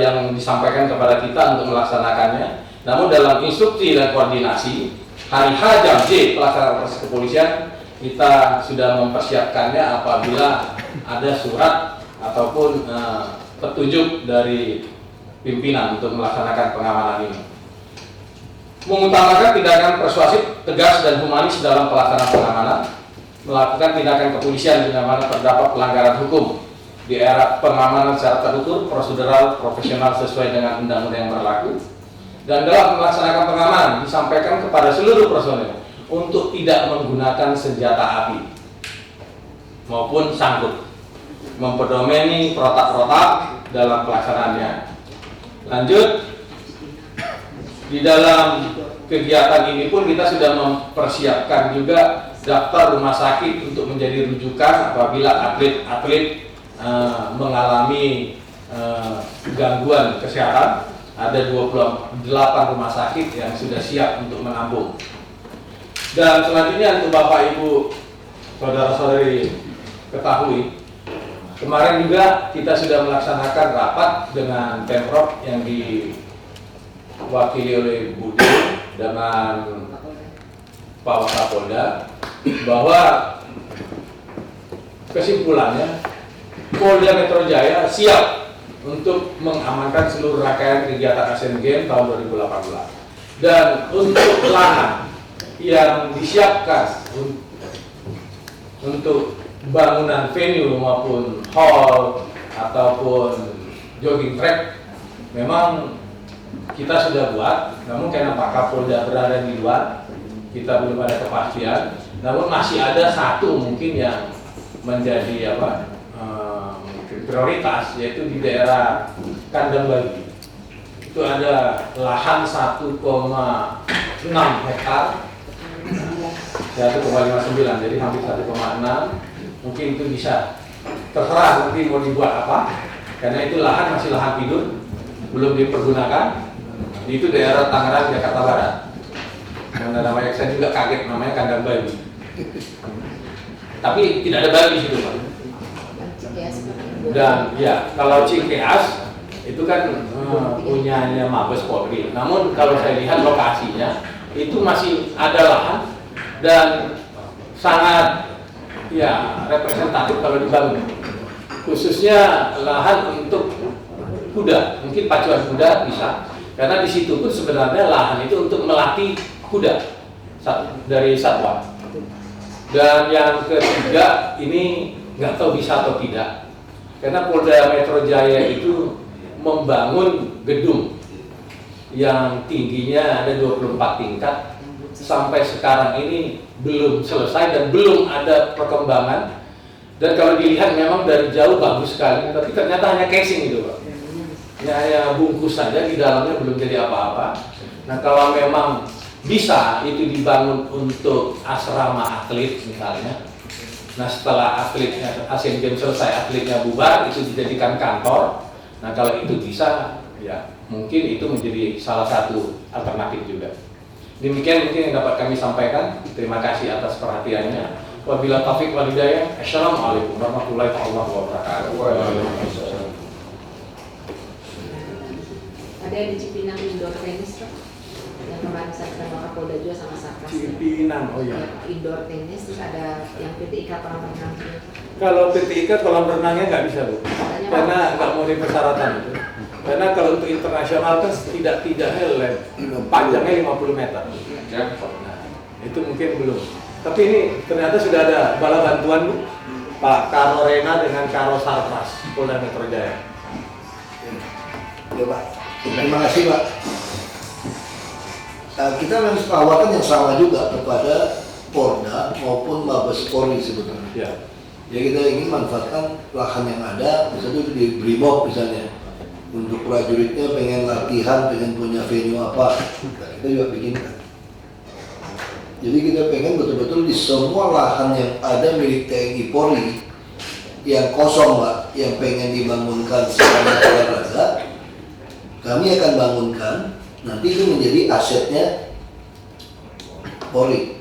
yang disampaikan kepada kita untuk melaksanakannya. Namun dalam instruksi dan koordinasi hari H jam J pelaksanaan operasi kepolisian, kita sudah mempersiapkannya apabila ada surat ataupun petunjuk dari pimpinan untuk melaksanakan pengamanan ini. Mengutamakan tindakan persuasif, tegas, dan humanis dalam pelaksanaan pengamanan, melakukan tindakan kepolisian di mana terdapat pelanggaran hukum di era pengamanan secara terukur, prosedural, profesional sesuai dengan undang-undang yang berlaku. Dan dalam melaksanakan pengamanan disampaikan kepada seluruh personel untuk tidak menggunakan senjata api maupun sangkut, mempedomeni protap-protap dalam pelaksanaannya. Lanjut, di dalam kegiatan ini pun kita sudah mempersiapkan juga daftar rumah sakit untuk menjadi rujukan apabila atlet-atlet mengalami gangguan kesehatan. Ada 28 rumah sakit yang sudah siap untuk menampung. Dan selanjutnya untuk Bapak Ibu saudara-saudari ketahui, kemarin juga kita sudah melaksanakan rapat dengan Pemprov yang diwakili oleh Budi dengan Pak Wakapolda, bahwa kesimpulannya Polda Metro Jaya siap untuk mengamankan seluruh rangkaian kegiatan Asian Games tahun 2018. Dan untuk lahan yang disiapkan untuk bangunan venue maupun hall ataupun jogging track, memang kita sudah buat, namun karena Pak Kapolda berada di luar, kita belum ada kepastian. Namun masih ada satu mungkin yang menjadi prioritas, yaitu di daerah Kandang Bagi. Itu ada lahan 1,6 hektar, 1,59, jadi hampir 1,6. Mungkin itu bisa, terserah nanti mau dibuat apa, karena itu lahan masih lahan tidur, belum dipergunakan. Itu daerah Tangerang, Jakarta Barat. Yang namanya, saya juga kaget, namanya Kandang Babi. Tapi tidak ada babi di situ, Pak. Dan ya, kalau Cikeas itu kan punyanya Mabes Polri. Namun kalau saya lihat lokasinya itu masih ada lahan dan sangat ya representatif kalau dibangun. Khususnya lahan untuk kuda, mungkin pacuan kuda bisa. Karena di situ pun sebenarnya lahan itu untuk melatih kuda dari satwa. Dan yang ketiga, ini nggak tahu bisa atau tidak. Karena Polda Metro Jaya itu membangun gedung yang tingginya ada 24 tingkat, sampai sekarang ini belum selesai dan belum ada perkembangan. Dan kalau dilihat memang dari jauh bagus sekali, tapi ternyata hanya casing itu Pak. Hanya bungkus saja, di dalamnya belum jadi apa-apa. Nah kalau memang bisa itu dibangun untuk asrama atlet misalnya, nah setelah atletnya Asian Games selesai, atletnya bubar, itu dijadikan kantor. Nah kalau itu bisa, ya mungkin itu menjadi salah satu alternatif juga. Demikian mungkin yang dapat kami sampaikan. Terima kasih atas perhatiannya. Wabillahi taufiq wal hidayah. Assalamualaikum warahmatullahi wabarakatuh. Ada di Cipinang indoor tenis Pak, yang kemarin saya sama Kapolda juga sama Satgas. Cipinang, oh ya. Indoor tenis, terus ada yang PT IKA kolam renang juga. Kalau PT IKA kolam renangnya nggak bisa Bu, karena nggak mau persyaratan itu. Karena kalau untuk internasional kan tidaknya panjangnya 50 meter. Nah, itu mungkin belum. Tapi ini ternyata sudah ada bala bantuan Bu, Pak Karo Rena dengan Karo Sarpras Polda Metro Jaya. Ya Pak, terima kasih Pak. Kita memang perawatan yang sama juga kepada Polda maupun Mabes Polri sebetulnya. Ya. Ya kita ingin manfaatkan lahan yang ada, misalnya itu di Brimob misalnya, untuk prajuritnya pengen latihan, pengen punya venue apa, kita juga bikinkan. Jadi kita pengen betul-betul di semua lahan yang ada milik TNI Polri yang kosong Pak, yang pengen dibangunkan sarana olahraga, kami akan bangunkan. Nanti itu menjadi asetnya Polri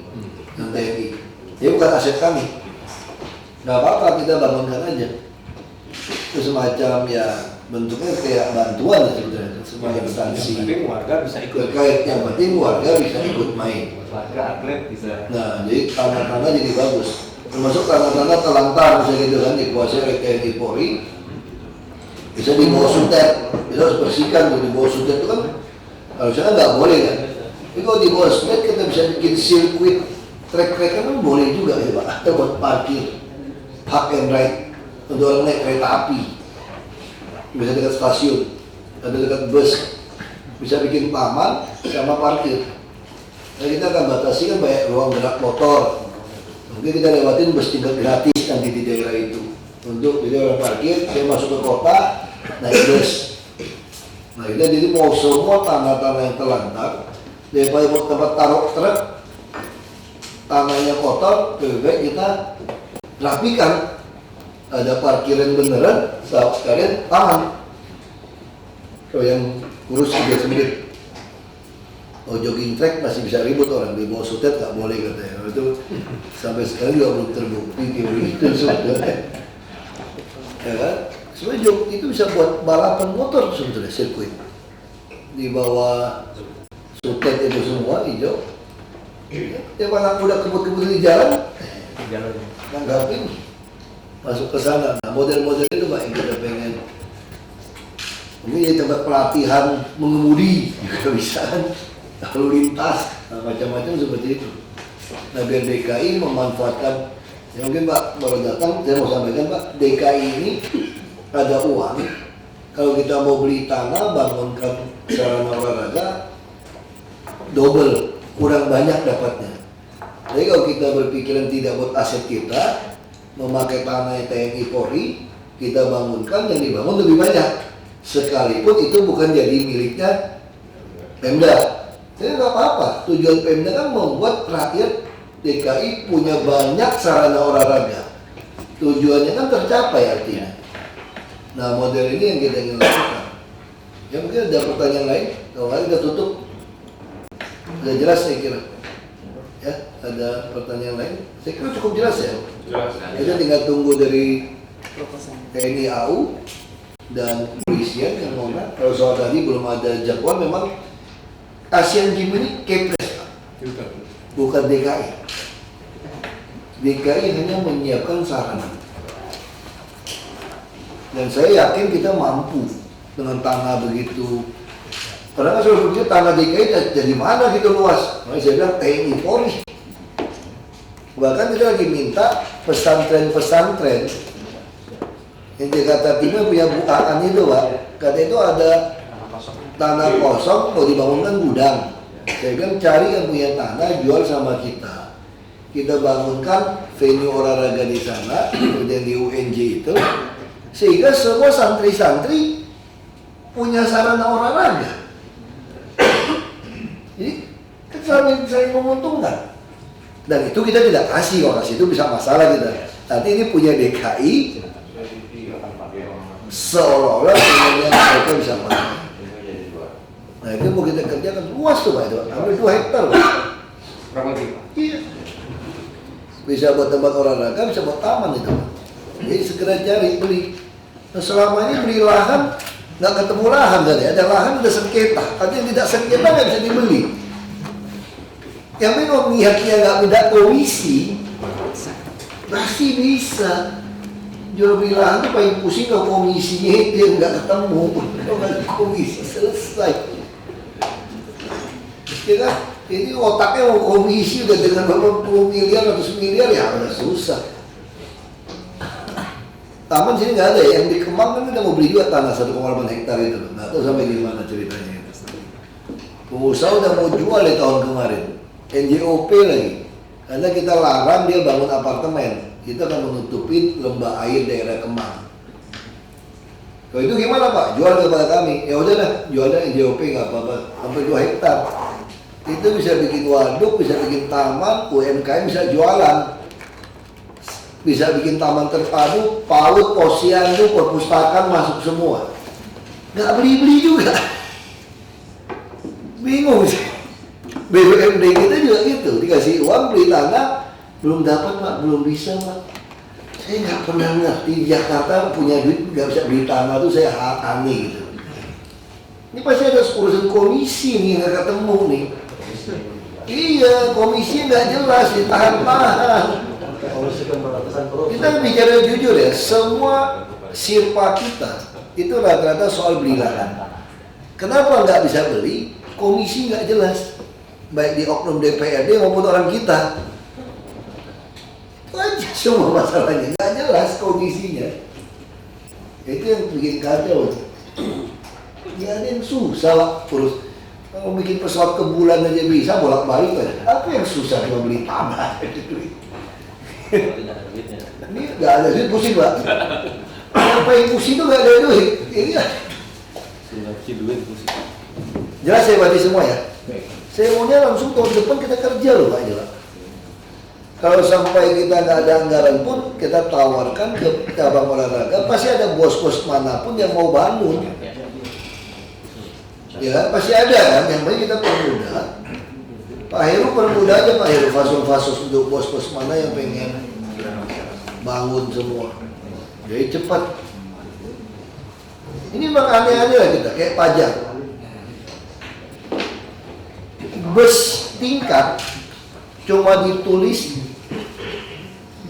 dan TNI. Dia bukan aset kami. Nggak apa-apa, kita bangunkan aja. Itu semacam ya bentuknya kayak bantuan sebetulnya, semacam instansi. Yang penting warga bisa ikut. Terkait yang penting warga bisa ikut main. Warga atlet bisa. Nah, jadi tanah-tanah jadi bagus. Termasuk tanah-tanah telantar misalnya gitu kan, dikuasai oleh TNI Polri. Bisa dibawa sutet, kita harus bersihkan tuh. Dibawa sutet itu kan harusnya nggak boleh kan. Tapi kalau dibawa sutet kita bisa bikin sirkuit trek-trekan kan boleh juga ya Pak. Atau buat parkir, park and ride untuk orang naik kereta api. Bisa dekat stasiun, ada dekat bus, bisa bikin taman sama parkir. Nah, kita akan batasi kan banyak ruang gerak motor. Mungkin kita lewatin bus tingkat gratis nanti di daerah itu. Untuk jadi orang parkir, dia masuk ke kota, naik bus. Nah kita jadi mau semua tanah-tanah yang telantar, daripada mau tempat taruh truk, tanahnya kotor, lebih baik kita rapikan. Ada parkiran beneran, sekalian taman. Kalau yang kurus 3 menit. Oh jogging track masih bisa ribut orang, di bawah sutet nggak boleh katanya. Itu sampai sekarang juga belum terbukti teori itu sebetulnya. Ya kan? Sebenarnya jogging itu bisa buat balapan motor sebetulnya, sirkuit. Di bawah sutet itu semua hijau. Ya anak muda kebut-kebut di jalan, nanggapin. Masuk ke sana. Nah, model-model itu Pak yang kita pengen. Mungkin jadi tempat pelatihan mengemudi juga bisa kan, lalu lintas, nah, macam-macam seperti itu. Nah biar DKI memanfaatkan, ya mungkin Pak baru datang, saya mau sampaikan Pak, DKI ini ada uang. Kalau kita mau beli tanah, bangunkan sarana olahraga, double, kurang banyak dapatnya. Jadi kalau kita berpikiran tidak buat aset kita, memakai tanah TNI Polri, kita bangunkan, yang dibangun lebih banyak. Sekalipun itu bukan jadi miliknya Pemda. Jadi nggak apa-apa. Tujuan Pemda kan membuat rakyat DKI punya banyak sarana olahraga. Tujuannya kan tercapai artinya. Nah model ini yang kita ingin lakukan. Ya mungkin ada pertanyaan lain. Kalau nggak kita tutup. Sudah jelas saya kira. Ya, ada pertanyaan lain? Saya kira cukup jelas ya. Jelas. Kita tinggal tunggu dari TNI AU dan kepolisian yang mana. Kalau soal tadi belum ada jadwal, memang Asian Games ini Kepres, bukan DKI. DKI hanya menyiapkan sarana. Dan saya yakin kita mampu dengan tanah begitu. Karena kan saya berpikir tanah DKI dari mana gitu luas. Makanya saya bilang TNI Polri. Bahkan kita lagi minta pesantren-pesantren Yang Jakarta Timur punya bukaan itu Pak, kata itu ada tanah kosong mau dibangunkan gudang. Saya bilang cari yang punya tanah, jual sama kita. Kita bangunkan venue olahraga di sana, kemudian di UNJ itu, sehingga semua santri-santri punya sarana olahraga. Jadi kan saling menguntungkan. Dan itu kita tidak kasih, kalau kasih itu bisa masalah kita. Nanti ini punya DKI, seolah-olah kemudian mereka bisa pakai. Nah itu mau kita kerjakan luas tuh Pak, itu hampir 2 hektar Pak. Berapa lagi Pak? Iya. Bisa buat tempat olahraga, bisa buat taman itu Pak. Jadi segera cari, beli. Nah selama ini beli lahan, nggak ketemu lahan kan ya, ada lahan udah sengketa. Artinya tidak sengketa nggak bisa dibeli. Yang memang niatnya nggak minta komisi, pasti bisa. Jual beli lahan tuh paling pusing kalau komisinya itu yang nggak ketemu. Kalau nggak komisi selesai. Ya kan? Ini otaknya mau komisi udah dengan 80 miliar, 100 miliar ya udah susah. Taman sini nggak ada ya, yang di Kemang kan kita mau beli juga tanah 1,8 hektar itu. Nggak tahu sampai gimana ceritanya itu. Pengusaha udah mau jual di tahun kemarin. NJOP lagi. Karena kita larang dia bangun apartemen. Kita akan menutupi lembah air daerah Kemang. Kalau itu gimana Pak? Jual kepada kami. Ya udahlah, jualnya NJOP nggak apa-apa. Sampai 2 hektar. Itu bisa bikin waduk, bisa bikin taman, UMKM bisa jualan. Bisa bikin taman terpadu, PAUD, posyandu, perpustakaan masuk semua. Nggak beli-beli juga. Bingung sih. BUMD kita juga gitu, dikasih uang beli tanah, belum dapat Pak, belum bisa Pak. Saya nggak pernah ngerti di Jakarta punya duit nggak bisa beli tanah tuh saya aneh gitu. Ini pasti ada urusan komisi nih nggak ketemu nih. Iya, komisi nggak jelas, ditahan-tahan. Kita bicara jujur ya, semua sirpa kita itu rata-rata soal beli lahan. Kenapa nggak bisa beli? Komisi nggak jelas, baik di oknum DPRD maupun orang kita. Itu aja semua masalahnya, nggak jelas komisinya. Itu yang bikin kacau. Ya ada yang susah lah urus. Kalau bikin pesawat ke bulan aja bisa bolak-balik aja. Apa yang susah cuma beli tanah? Ini nggak ada duit pusing Pak. Yang paling pusing itu nggak ada duit. Ini ya. Jelas saya berarti semua ya. Saya maunya langsung tahun depan kita kerja loh Pak Jela. Kalau sampai kita nggak ada anggaran pun kita tawarkan ke cabang olahraga, pasti ada bos-bos manapun yang mau bangun. Ya pasti ada kan, yang penting kita permudah. Pak Heru permudah aja Pak Heru, fasos-fasos untuk bos-bos mana yang pengen bangun semua. Jadi cepat. Ini memang aneh-aneh lah kita, kayak pajak. Bus tingkat cuma ditulis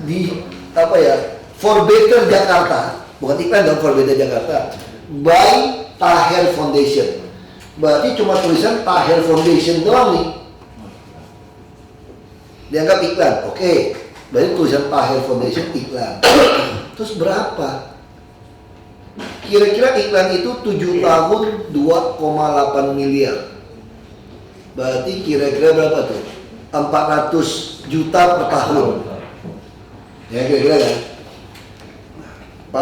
di apa ya, For Better Jakarta, bukan iklan dong, For Better Jakarta, by Taher Foundation. Berarti cuma tulisan Taher Foundation doang nih. Dianggap iklan, oke. Berarti tulisan Taher Foundation iklan. Terus berapa? Kira-kira iklan itu 7 tahun 2,8 miliar. Berarti kira-kira berapa tuh? 400 juta per tahun. Ya kira-kira kan?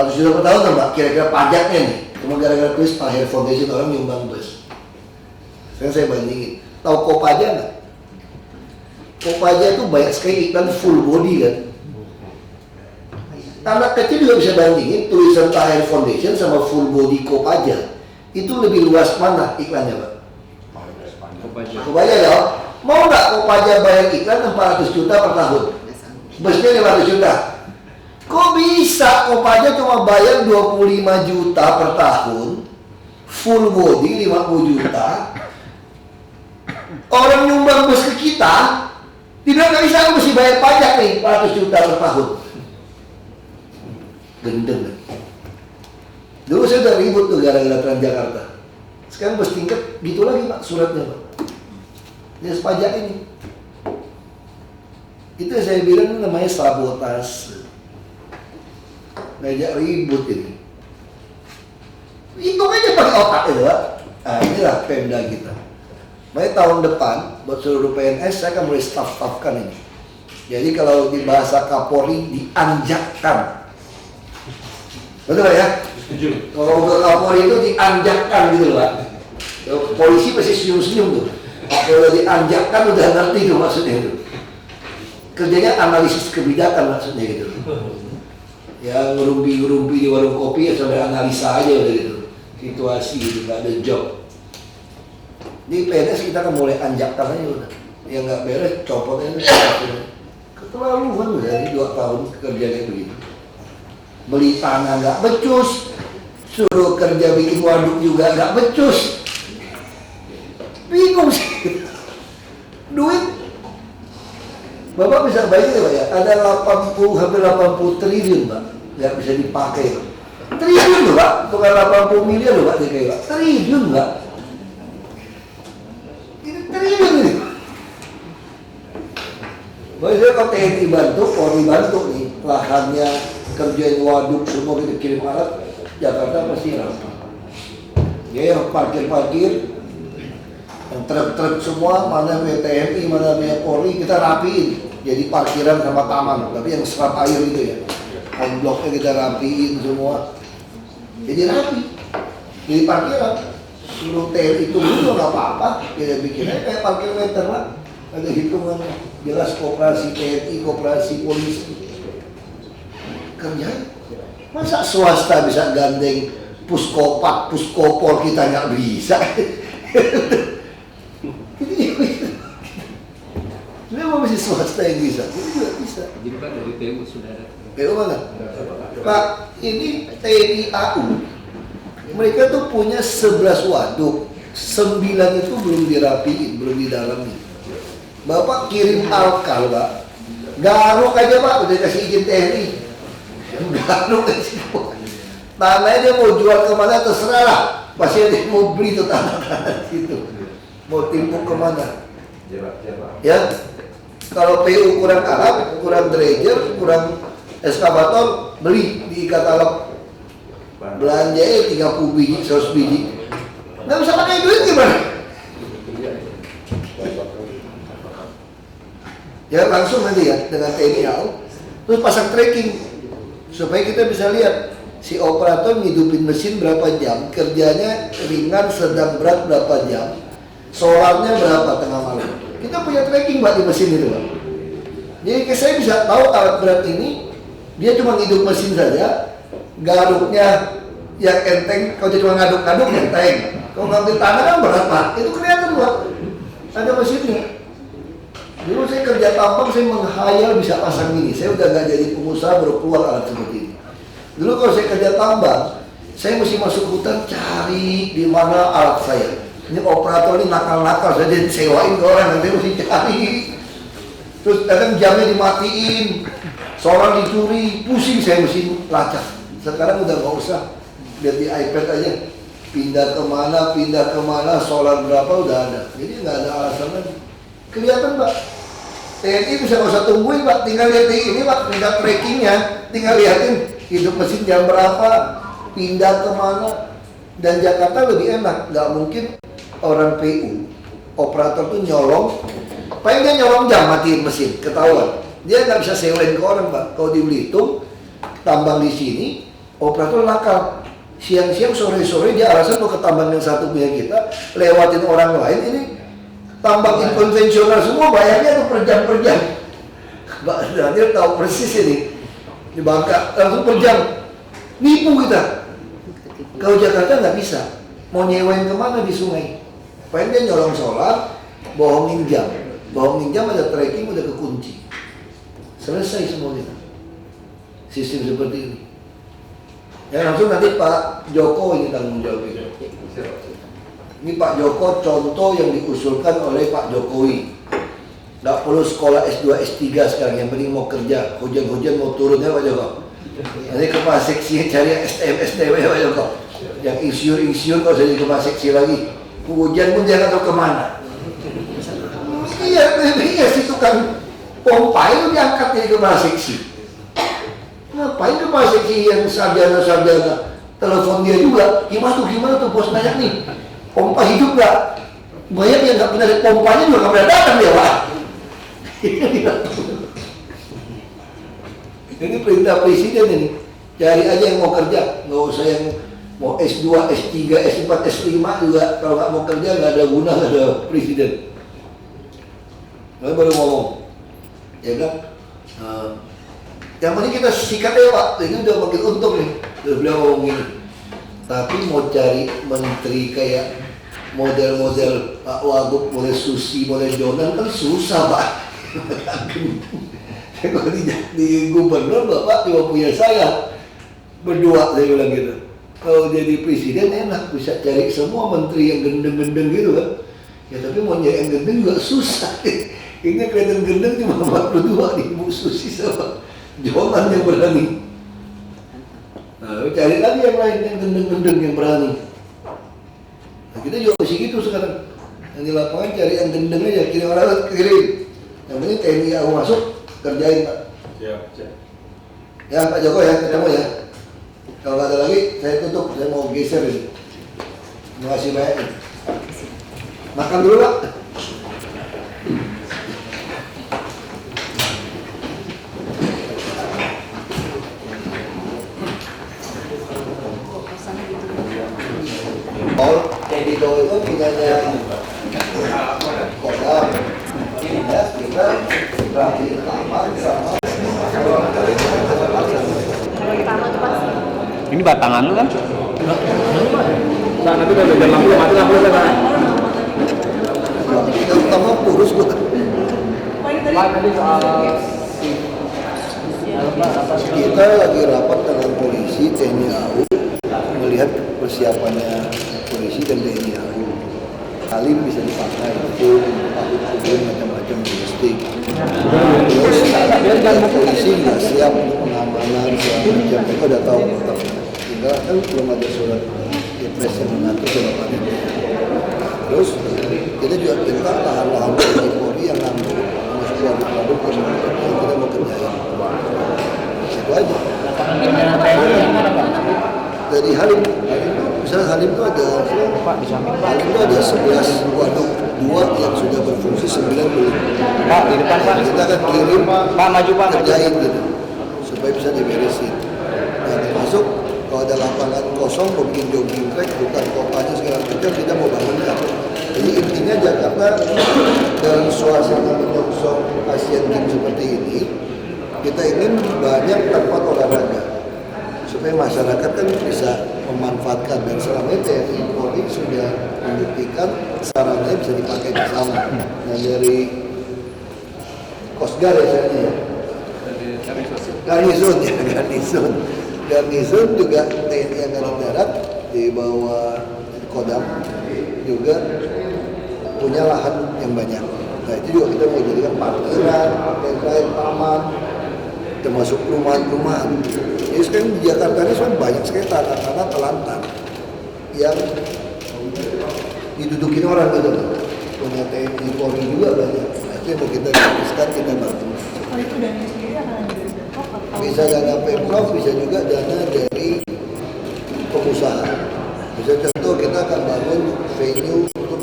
400 juta per tahun kan Mbak? Kira-kira pajaknya nih. Cuma gara-gara tulis Taher Foundation orang nyumbang bus. Sekarang saya bandingin. Tahu Kopaja nggak? Kopaja tuh banyak sekali iklan full body kan. Anak kecil juga bisa bandingin tulisan Taher Foundation sama full body Kopaja. Itu lebih luas mana iklannya Pak? Kopaja ya. Mau nggak Kopaja bayar iklan 400 juta per tahun? Busnya 500 juta. Kok bisa Kopaja cuma bayar 25 juta per tahun? Full body 50 juta. Orang nyumbang bus ke kita, dibilang nggak bisa, mesti bayar pajak nih 400 juta per tahun. Gendeng kan? Dulu saya udah ribut tuh gara-gara Transjakarta. Sekarang bus tingkat gitu lagi Pak suratnya Pak. Dia pajak ini. Itu yang saya bilang namanya sabotase. Ngajak ribut ini. Hitung aja pakai otak itu, Pak. Nah, inilah Pemda kita. Makanya tahun depan buat seluruh PNS saya akan mulai staff-staffkan ini. Jadi kalau di bahasa Kapolri dianjakkan. Betul ya? Setuju. Kalau untuk Kapolri itu dianjakkan gitu loh, Pak. Polisi pasti senyum-senyum tuh. Kalau dianjakkan udah ngerti tuh maksudnya itu. Kerjanya analisis kebijakan maksudnya gitu. Ya ngerumpi-ngerumpi di warung kopi ya sampai analisa aja udah gitu. Situasi gitu, nggak ada job. Di PNS kita kan mulai anjakkan aja udah. Yang nggak beres copot aja. Keterlaluan udah ini 2 tahun kerja kayak begitu. Beli tanah nggak becus, suruh kerja bikin waduk juga nggak becus. Bingung sih. Duit Bapak bisa bayangin Pak ya, ada 80, hampir 80 triliun Pak, nggak bisa dipakai Pak. Triliun loh Pak, bukan 80 miliar loh Pak, DKI Pak. Triliun Pak. Ini triliun ini. Maksudnya kalau TNI bantu, Polri bantu nih, lahannya, kerjain waduk, semua kita kirim alat, Jakarta pasti ramah. Ya yang parkir-parkir, yang truk-truk semua, mana punya TNI, mana punya Polri, kita rapiin. Jadi parkiran sama taman, tapi yang serap air itu ya. Bloknya kita rapiin semua. Jadi rapi. Jadi parkiran. Suruh TNI itu dulu nggak apa-apa. Kita bikin aja kayak parkir meter lah. Ada hitungannya. Jelas koperasi TNI, koperasi polisi. Kerjain. Masa swasta bisa gandeng puskopat, puskopol kita nggak bisa? Memang masih swasta yang bisa, itu juga bisa. Jadi Pak dari PU sudah ada. PU mana? Pak, ini TNI AU. Mereka tuh punya 11 waduk, 9 itu belum dirapiin, belum didalami. Bapak kirim alkal, Pak. Garuk aja Pak, udah kasih izin TNI. Garuk aja Pak. Tanahnya dia mau jual kemana terserah lah. Pasti dia mau beli tuh tanah-tanah situ. Mau timpuk kemana? Ya, kalau PU kurang alat, kurang dredger, kurang eskavator, beli di katalog. Belanja 30 biji, 100 biji. Nggak bisa pakai duit gimana? Ya langsung nanti ya dengan TNI AU, terus pasang tracking supaya kita bisa lihat si operator ngidupin mesin berapa jam, kerjanya ringan, sedang, berat berapa jam, solarnya berapa tengah malam. Kita punya tracking Pak di mesin itu Pak. Jadi saya bisa tahu alat berat ini dia cuma hidup mesin saja, garuknya yang enteng, kalau dia cuma ngaduk-ngaduk enteng. Kalau ngambil tanah kan berat Pak, itu kelihatan Pak. Ada mesinnya. Dulu saya kerja tambang, saya menghayal bisa pasang ini. Saya udah nggak jadi pengusaha, baru keluar alat seperti ini. Dulu kalau saya kerja tambang, saya mesti masuk hutan cari di mana alat saya. Ini operator ini nakal-nakal, saya disewain ke orang, nanti mesti cari. Terus kadang jamnya dimatiin, solar dicuri, pusing saya mesti lacak. Sekarang udah nggak usah, lihat di iPad aja. Pindah kemana, solar berapa udah ada. Jadi nggak ada alasan lagi. Kelihatan Pak, TNI bisa nggak usah tungguin Pak, tinggal lihat di ini Pak, tinggal trackingnya, tinggal lihatin hidup mesin jam berapa, pindah kemana. Dan Jakarta lebih enak, nggak mungkin orang PU, operator tuh nyolong, paling dia nyolong jam matiin mesin, ketahuan. Dia nggak bisa sewain ke orang Pak. Kalau di Belitung, tambang di sini, operator nakal. Siang-siang, sore-sore dia alasan mau ke tambang yang satu punya kita, lewatin orang lain, ini tambang konvensional semua bayarnya tuh per jam. Mbak Daniel tahu persis ini. Di Bangka, langsung per jam. Nipu kita. Kalau Jakarta nggak bisa. Mau nyewain kemana di sungai? Paling dia nyolong solar, bohongin jam. Bohongin jam ada tracking, udah kekunci. Selesai semua kita. Sistem seperti ini. Ya langsung nanti Pak Joko ini tanggung jawab itu. Ini Pak Joko contoh yang diusulkan oleh Pak Jokowi. Nggak perlu sekolah S2, S3 sekarang, yang penting mau kerja. Hujan-hujan mau turunnya Pak Joko. Nanti kepala seksi cari STM, STW Pak Joko. Yang insinyur kalau saya jadi kepala seksi lagi. Hujan pun dia nggak tahu kemana. Iya si tukang pompa itu diangkat jadi kepala seksi. Ngapain kepala seksi yang sarjana-sarjana Telepon dia juga, gimana tuh bos nanya nih, pompa hidup nggak? Banyak yang nggak pernah lihat pompanya juga nggak pernah datang dia Pak. Ini perintah presiden ini, cari aja yang mau kerja, nggak usah yang mau S2, S3, S4, S5 juga, kalau nggak mau kerja nggak ada guna, nggak ada presiden. Lalu baru ngomong, ya kan, yang penting kita sikat ya Pak, ini udah makin untung nih. Terus beliau ngomong gini, tapi mau cari menteri kayak model-model Pak Wagub, model Susi, model Jonan kan susah Pak. Kalau di gubernur Bapak cuma punya saya berdua, saya bilang gitu. Kalau jadi presiden enak, bisa cari semua menteri yang gendeng-gendeng gitu kan. Ya tapi mau nyari yang gendeng juga susah. Ini kelihatan gendeng cuma 42 nih, Bu Susi sama Jonan yang berani. Nah, cari lagi yang lain yang gendeng-gendeng yang berani. Nah, kita juga masih gitu sekarang. Yang di lapangan cari yang gendeng aja, kirim orang kirim. Yang penting TNI aku masuk, kerjain Pak. Ya Pak Joko ya, ketemu ya. Kalau nggak ada lagi, saya tutup. Saya mau geser ini. Terima kasih banyak. Makan dulu Pak. Edito itu punyanya Kodam, Dinas, kita berarti lama sama. Ini batangan lu kan? Nanti udah jalan lampu, mati lampu kan? Yang pertama kurus gua. Kita lagi rapat dengan polisi TNI AU melihat persiapannya polisi dan TNI AU. Halim bisa dipakai itu macam-macam logistik. Terus polisi nggak siap untuk pengamanan segala macam. Mereka udah tahu tinggal kan belum ada surat Kepres yang mengatur soal Halim. Terus kita juga minta lahan-lahan TNI Polri yang ngambil produk-produk yang kita mau kerjain. Itu aja. Dari Halim misalnya Halim itu ada Halim itu ada 11 waduk, 2 yang sudah berfungsi, 9 belum. Pak, di depan Pak. Kita akan kirim Pak, maju Pak. kerjain gitu supaya bisa diberesin. Nah termasuk kalau ada lapangan kosong mau bikin jogging track, bukan kopanya segala macam, kita mau bangunkan. Jadi intinya Jakarta dalam suasana menyongsong Asian Games seperti ini, kita ingin banyak tempat olahraga supaya masyarakat kan bisa memanfaatkan, dan selama ini TNI Polri sudah membuktikan sarannya bisa dipakai bersama. Nah dari Coast Guard ya, Garnison juga TNI Angkatan Darat di bawah Kodam juga punya lahan yang banyak. Nah itu juga kita mau jadikan parkiran, lain taman, termasuk perumahan-perumahan. Jadi sekarang di Jakarta ini sebenarnya banyak sekali tanah-tanah telantar yang didudukin orang gitu. Punya TNI Polri juga banyak. Nah itu yang mau kita habiskan, kita bantu. Kalau itu dana sendiri akan dari Pemprov atau? Bisa dana Pemprov, bisa juga dana dari pengusaha. Bisa contoh kita akan bangun venue untuk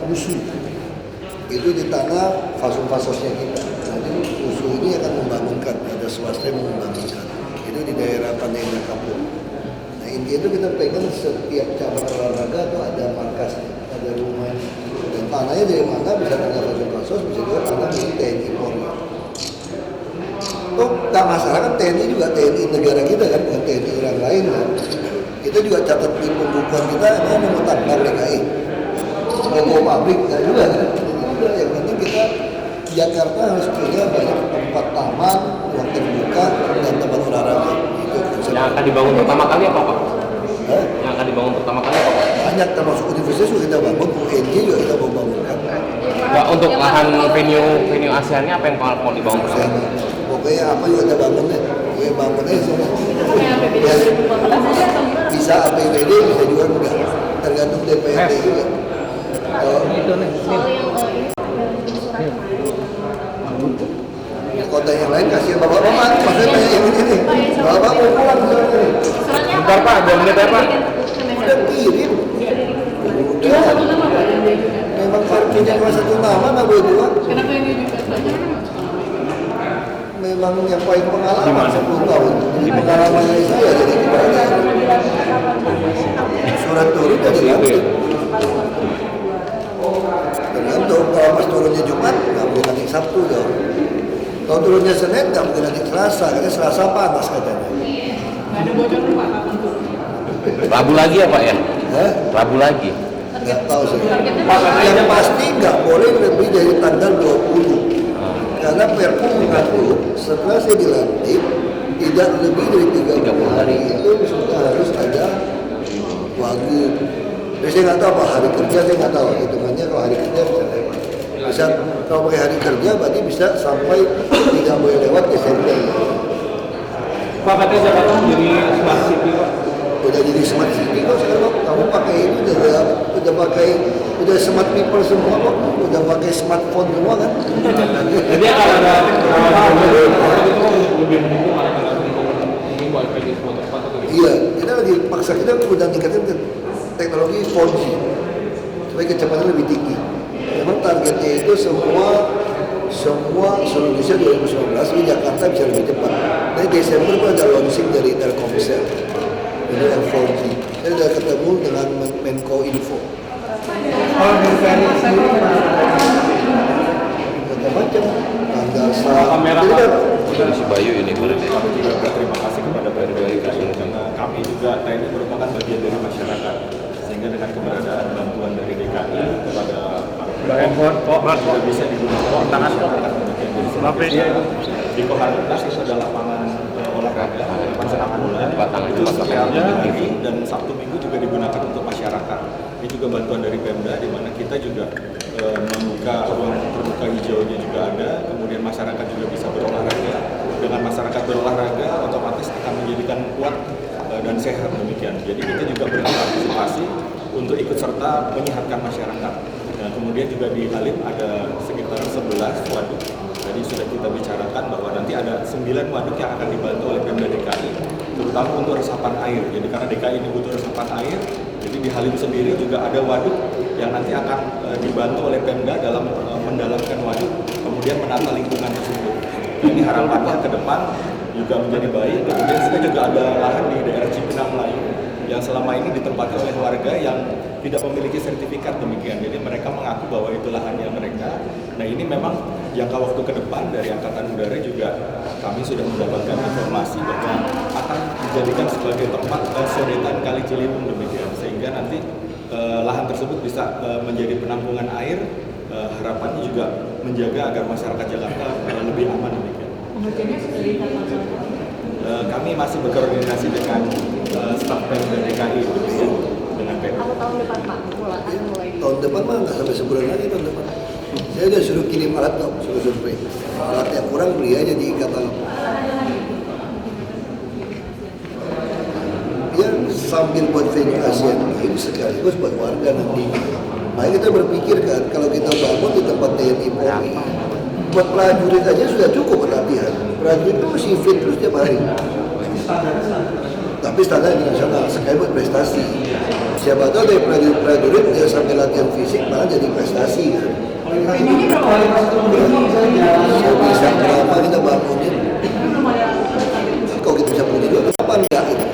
musuh. Itu di tanah fasos-fasosnya kita. Nanti musuh ini akan membangunkan, ada swasta yang membangunkan. Itu di daerah Pandeglang Kapur. Nah intinya itu kita pengen setiap cabang olahraga itu ada markasnya, ada rumah. Dan tanahnya dari mana bisa tanah fasos, bisa juga tanah milik TNI Polri. Toh tak masalah kan TNI juga TNI negara kita kan, bukan TNI orang lain kan. Kita juga catat di pembukuan kita, ini mau tambah DKI. Logo pabrik nggak juga kan. Yang penting kita Jakarta harus punya banyak tempat taman, ruang terbuka, dan tempat olahraga. Itu konsep. Yang akan dibangun pertama kali apa Pak? Hah? Yang akan dibangun pertama kali apa Pak? Banyak, termasuk universitas juga kita bangun, UNJ juga kita mau bangunkan. Pak, untuk lahan venue ASEAN-nya apa yang mau dibangun pertama? Pokoknya apa juga kita bangun deh. Pokoknya bangunnya semua. Bisa APBD, bisa juga enggak. Tergantung DPRD juga. Kota yang lain kasih bapak-bapak, maksudnya yang ini. Bapak mau pulang misalnya. Sebentar Pak, 2 menit ya Pak. Udah kirim. Udah. Memang parkirnya cuma 1 nama, nggak boleh 2. Kenapa ini juga? Memang yang paling pengalaman 10 tahun. Jadi pengalaman dari saya jadi gimana? Surat turun dari lantik. Tergantung kalau pas turunnya Jumat nggak boleh nanti Sabtu dong. Kalau turunnya Senin nggak mungkin nanti Selasa, karena Selasa panas katanya. Nggak ada bocor Pak kapan turun? Rabu lagi ya Pak ya? Hah? Rabu lagi. Nggak tahu saya. Yang pasti nggak boleh lebih dari tanggal 20. Karena Perpu mengatur setelah saya dilantik tidak lebih dari 30 hari itu sudah harus ada wagub. Jadi saya nggak tahu apa hari kerja, saya nggak tahu hitungannya. Kalau hari kerja bisa lewat. Bisa kalau pakai hari kerja berarti bisa sampai tidak boleh lewat Desember. Pak katanya Jakarta menjadi smart city Pak. Udah jadi smart city kok sekarang. Kamu pakai ini udah pakai udah smart people semua kok. Udah pakai smartphone semua kan. Jadi kalau ada itu lebih mendukung masyarakat untuk LPG semua tempat atau gitu. Iya, kita lagi paksa kita udah tingkatin teknologi 4G supaya kecepatan lebih tinggi. Memang targetnya itu semua seluruh Indonesia 2019 di Jakarta bisa lebih cepat. Nanti Desember itu ada launching dari Telkomsel, ini yang 4G. Saya sudah ketemu dengan Menko Info. Kalau di Ferry sendiri Macam-macam, tanggal Kamera, jadi kan Si Bayu ini Kami juga berterima kasih kepada PDRI karena kami juga TNI merupakan bagian dari masyarakat, sehingga dengan keberadaan bantuan dari DKI kepada juga bisa digunakan tangan bagian dari sini. Di Kohardas itu ada lapangan olahraga, sepak bola, itu setiap hari dan Sabtu Minggu juga digunakan untuk masyarakat. Ini juga bantuan dari Pemda, di mana kita juga membuka ruang terbuka hijaunya juga ada, kemudian masyarakat juga bisa berolahraga. Dengan masyarakat berolahraga, otomatis akan menjadikan kuat dan sehat demikian. Jadi kita juga berpartisipasi untuk ikut serta menyehatkan masyarakat. Nah, kemudian juga di Halim ada sekitar 11 waduk. Tadi sudah kita bicarakan bahwa nanti ada 9 waduk yang akan dibantu oleh Pemda DKI, terutama untuk resapan air. Jadi karena DKI ini butuh resapan air, jadi di Halim sendiri juga ada waduk yang nanti akan dibantu oleh Pemda dalam mendalamkan waduk, kemudian menata lingkungan tersebut. Nah, ini harapannya ke depan juga menjadi baik. Kemudian kita juga ada lahan di daerah Cipinang Melayu yang selama ini ditempati oleh warga yang tidak memiliki sertifikat demikian. Jadi mereka mengaku bahwa itu lahannya mereka. Nah, ini memang jangka waktu ke depan dari Angkatan Udara juga kami sudah mendapatkan informasi bahwa akan dijadikan sebagai tempat sodetan Kali Ciliwung demikian, sehingga nanti lahan tersebut bisa menjadi penampungan air. Harapannya juga menjaga agar masyarakat Jakarta lebih aman demikian. Pengerjaannya sudah ditata. Kami masih berkoordinasi dengan staf Pemda DKI demikian, dengan Pemda. Atau tahun depan Pak mulai. tahun depan mah nggak sampai sebulan lagi tahun depan. Saya udah suruh kirim alat dong, suruh survei. Alat yang kurang beli aja di katalog. Dia sambil buat venue Asian Games sekaligus buat warga nanti. Makanya kita berpikir kan, kalau kita bangun di tempat TNI Polri, buat prajurit aja sudah cukup latihan. Prajurit itu masih fit terus tiap hari. Tapi standar internasional, sekali buat prestasi. Siapa tahu dari prajurit dia sampai latihan fisik malah jadi prestasi kan. Saya bisa berapa kita bangunin. Kalau kita bisa punya juga, kenapa enggak gitu?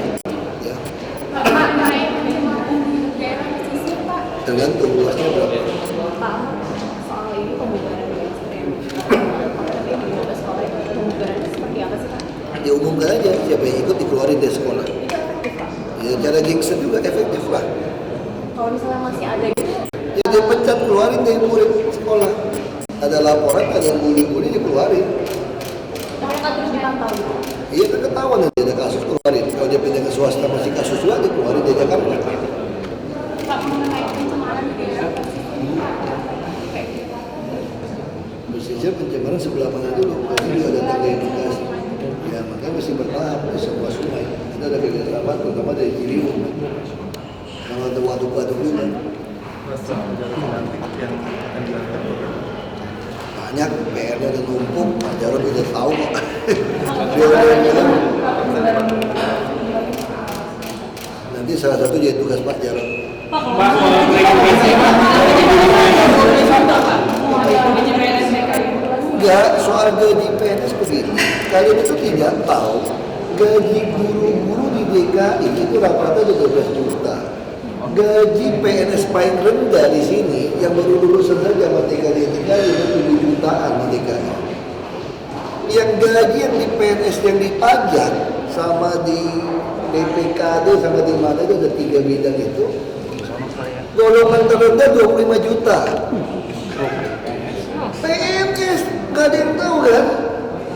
Ya. Tergantung luasnya berapa. Pak, soal ini pembubaran pembubarannya seperti apa sih Pak? Diumumkan aja, siapa yang ikut dikeluarin dari sekolah. Ya, cara gangster juga efektif lah. Kalau misalnya masih ada gitu, Ya dia pecat, keluarin dari murid sekolah. Ada laporan, ada yang bully-bully dikeluarin. tapi kan terus dipantau gitu. Iya kan ketahuan nanti ada kasus keluarin. Kalau dia pindah ke swasta masih kasus juga dikeluarin dari Jakarta. Pak, mengenai pencemaran di daerah Pesisir pencemaran sebelah mana dulu? Kalau ini ada tanda indikasi. Ya makanya mesti bertahap di semua sungai. Kita ada kerjasama terutama dari Ciliwung. Kalau ada waduk-waduk juga. Banyak, PR-nya ada numpuk, Pak Jarod udah tahu kok. Dia udah bilang, salah satu jadi tugas Pak Jarod. Enggak, soal gaji PNS begini, kalian itu tidak tahu gaji guru-guru di DKI itu rata-rata 12 juta. Gaji PNS paling rendah di sini yang baru lulusan saja sama TKD itu 7 jutaan di DKI. Yang gaji yang di PNS yang dipajak sama di BPKD sama di mana itu ada 3 bidang itu. Golongan terendah 25 juta. PNS nggak ada yang tahu kan?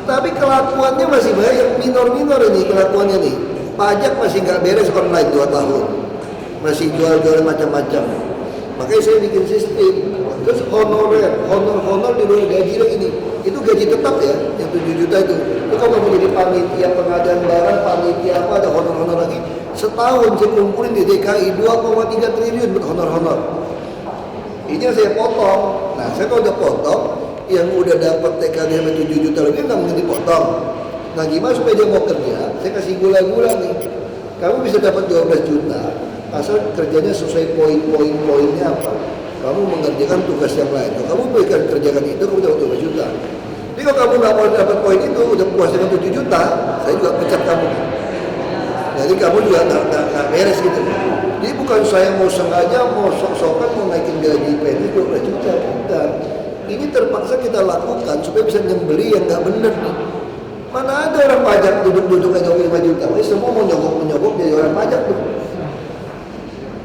Tapi kelakuannya masih banyak minor-minor ini kelakuannya nih. Pajak masih nggak beres online 2 tahun. Masih jual-jual macam-macam. Makanya saya bikin sistem. Terus honor di luar gaji lagi nih. Itu gaji tetap ya, yang 7 juta itu. Itu kalau mau jadi panitia pengadaan barang, panitia apa ada honor lagi. Setahun saya kumpulin di DKI 2,3 triliun buat honor. Ini yang saya potong. Nah, saya kalau udah potong, yang udah dapat TKD sampai 7 juta lebih nggak mungkin dipotong. Nah, gimana supaya dia mau kerja? Saya kasih gula-gula nih. Kamu bisa dapat 12 juta, asal kerjanya sesuai poin-poinnya apa. Kamu mengerjakan tugas yang lain. Kalau kamu berikan kerjakan itu, kamu dapat 12 juta. Jadi kalau kamu nggak mau dapat poin itu, udah puas dengan 7 juta, saya juga pecat kamu. Jadi kamu juga nggak beres gitu. Jadi bukan saya mau sengaja, mau sok-sokan mau naikin gaji PNS 12 juta. Bukan. Ini terpaksa kita lakukan supaya bisa nyembeli yang nggak benar nih. Mana ada orang pajak duduk-duduk aja 25 juta. Semua mau nyogok jadi orang pajak tuh.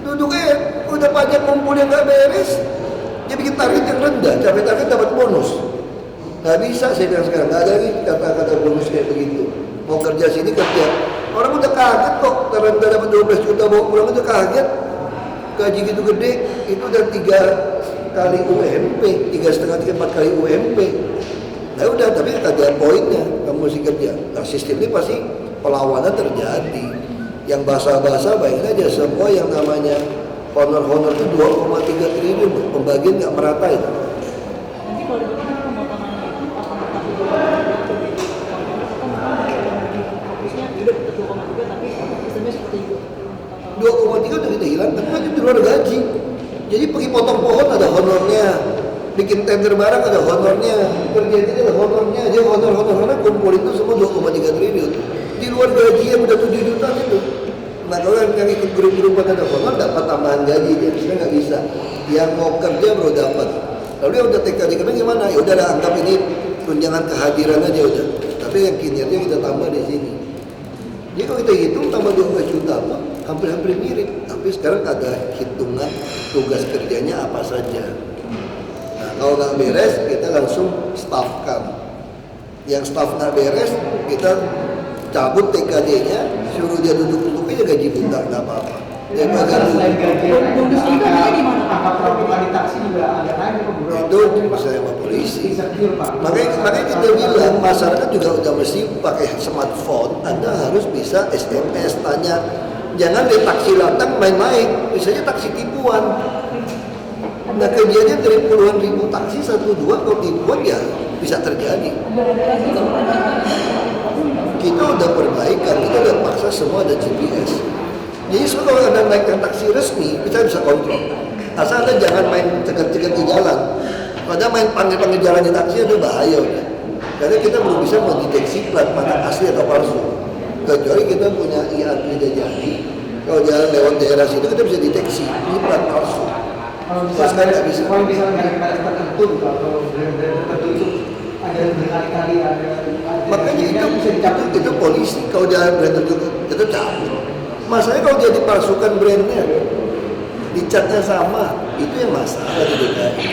Duduknya udah pajak kumpul yang nggak beres, dia bikin target yang rendah, capai target dapat bonus. Nggak bisa saya bilang sekarang, nggak ada lagi kata-kata bonus kayak begitu. Mau kerja sini kerja, orang udah kaget kok, terendah dapat 12 juta bawa pulang udah kaget. Gaji gitu gede, itu udah 3 kali UMP, 3,5-4 kali UMP. Nah udah, tapi ada poinnya, kamu mesti kerja. Nah sistem ini pasti perlawanan terjadi. Yang basah-basah bayangin aja semua yang namanya honor itu 2,3 triliun, pembagian nggak merata itu. Nanti kalau begitu pemotongannya itu fokusnya tidak 2,3 tapi sistemnya seperti itu. 2,3 udah kita hilang, tapi kan itu di luar gaji. Jadi pergi potong pohon ada honornya, bikin tender barang ada honornya, kerja itu ada honornya, dia honor kumpul itu semua 2,3 triliun. Di luar gaji yang udah 7 juta itu. Nah kalau yang ikut grup-grup ada honor dapat tambahan gaji, dia bisa nggak bisa. Yang mau kerja baru dapat. Lalu dia udah TKD kerja gimana? Ya udah anggap ini tunjangan kehadiran aja udah. Tapi yang kinerja kita tambah di sini. Jadi kalau kita hitung tambah 12 juta pun hampir-hampir mirip. Tapi sekarang ada hitungan tugas kerjanya apa saja. Nah kalau nggak beres kita langsung staffkan. Yang staff nggak beres kita cabut TKD-nya, suruh dia duduk aja gaji buta, nggak apa-apa. Dia selain gaji, angka pramuka di taksi juga ada naik Pak. Itu masalah sama polisi. Makanya kita bilang masyarakat juga udah mesti pakai smartphone. Anda harus bisa SMS tanya. Jangan di taksi latang main-main, misalnya taksi tipuan. Nah kejadian dari puluhan ribu taksi 1-2 kalau tipuan ya bisa terjadi. Kita udah perbaikan, kita udah paksa semua ada GPS. Jadi kalau Anda naikkan taksi resmi, kita bisa kontrol. Asal Anda jangan main cegat-cegat di jalan. Kalau Anda main panggil-panggil jalan di taksi, ada bahaya udah. Karena kita belum bisa mendeteksi plat mana asli atau palsu. Kecuali kita punya IAP jadi. Kalau jalan lewat daerah situ, kita bisa deteksi ini plat palsu. Kalau misalkan nggak bisa, kalau misalnya merek tertentu atau brand-brand tertentu itu ada berkali-kali ada. Makanya itu polisi kalau jalan brand tertentu itu cabut. Masalahnya kalau dia dipalsukan brandnya, dicatnya sama, itu yang masalah di DKI.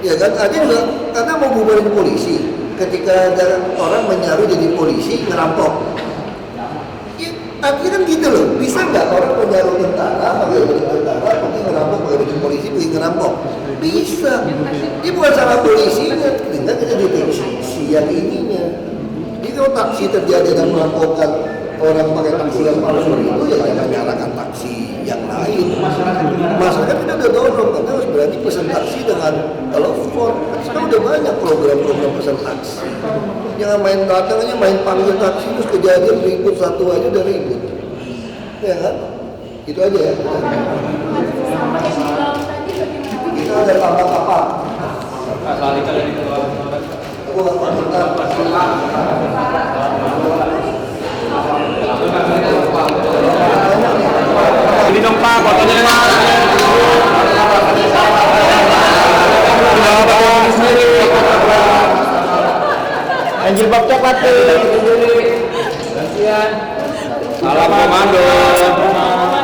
Ya kan, ada juga karena mau bubarin polisi. Ketika ada orang menyaruh jadi polisi ngerampok. Ya, artinya kan gitu loh. Bisa nggak orang menyaruh tentara, pakai baju tentara, pergi ngerampok, pakai baju polisi, pergi ngerampok? Bisa. Ini bukan salah polisinya, tinggal kita deteksi yang ininya. Jadi kalau taksi terjadi dan melaporkan orang pakai taksi yang palsu itu ya jangan nyalakan taksi yang lain. Masyarakat kita udah dorong karena harus berani pesan taksi dengan telepon. Sekarang udah banyak program-program pesan taksi. Jangan main datang aja main panggil taksi terus kejadian ribut satu aja udah ribut. Ya kan? Itu aja ya. Kita ada tambah kapal. Aku nggak Ini dong Pak, fotonya Pak. Anjir bab coklat tuh. Salam komando.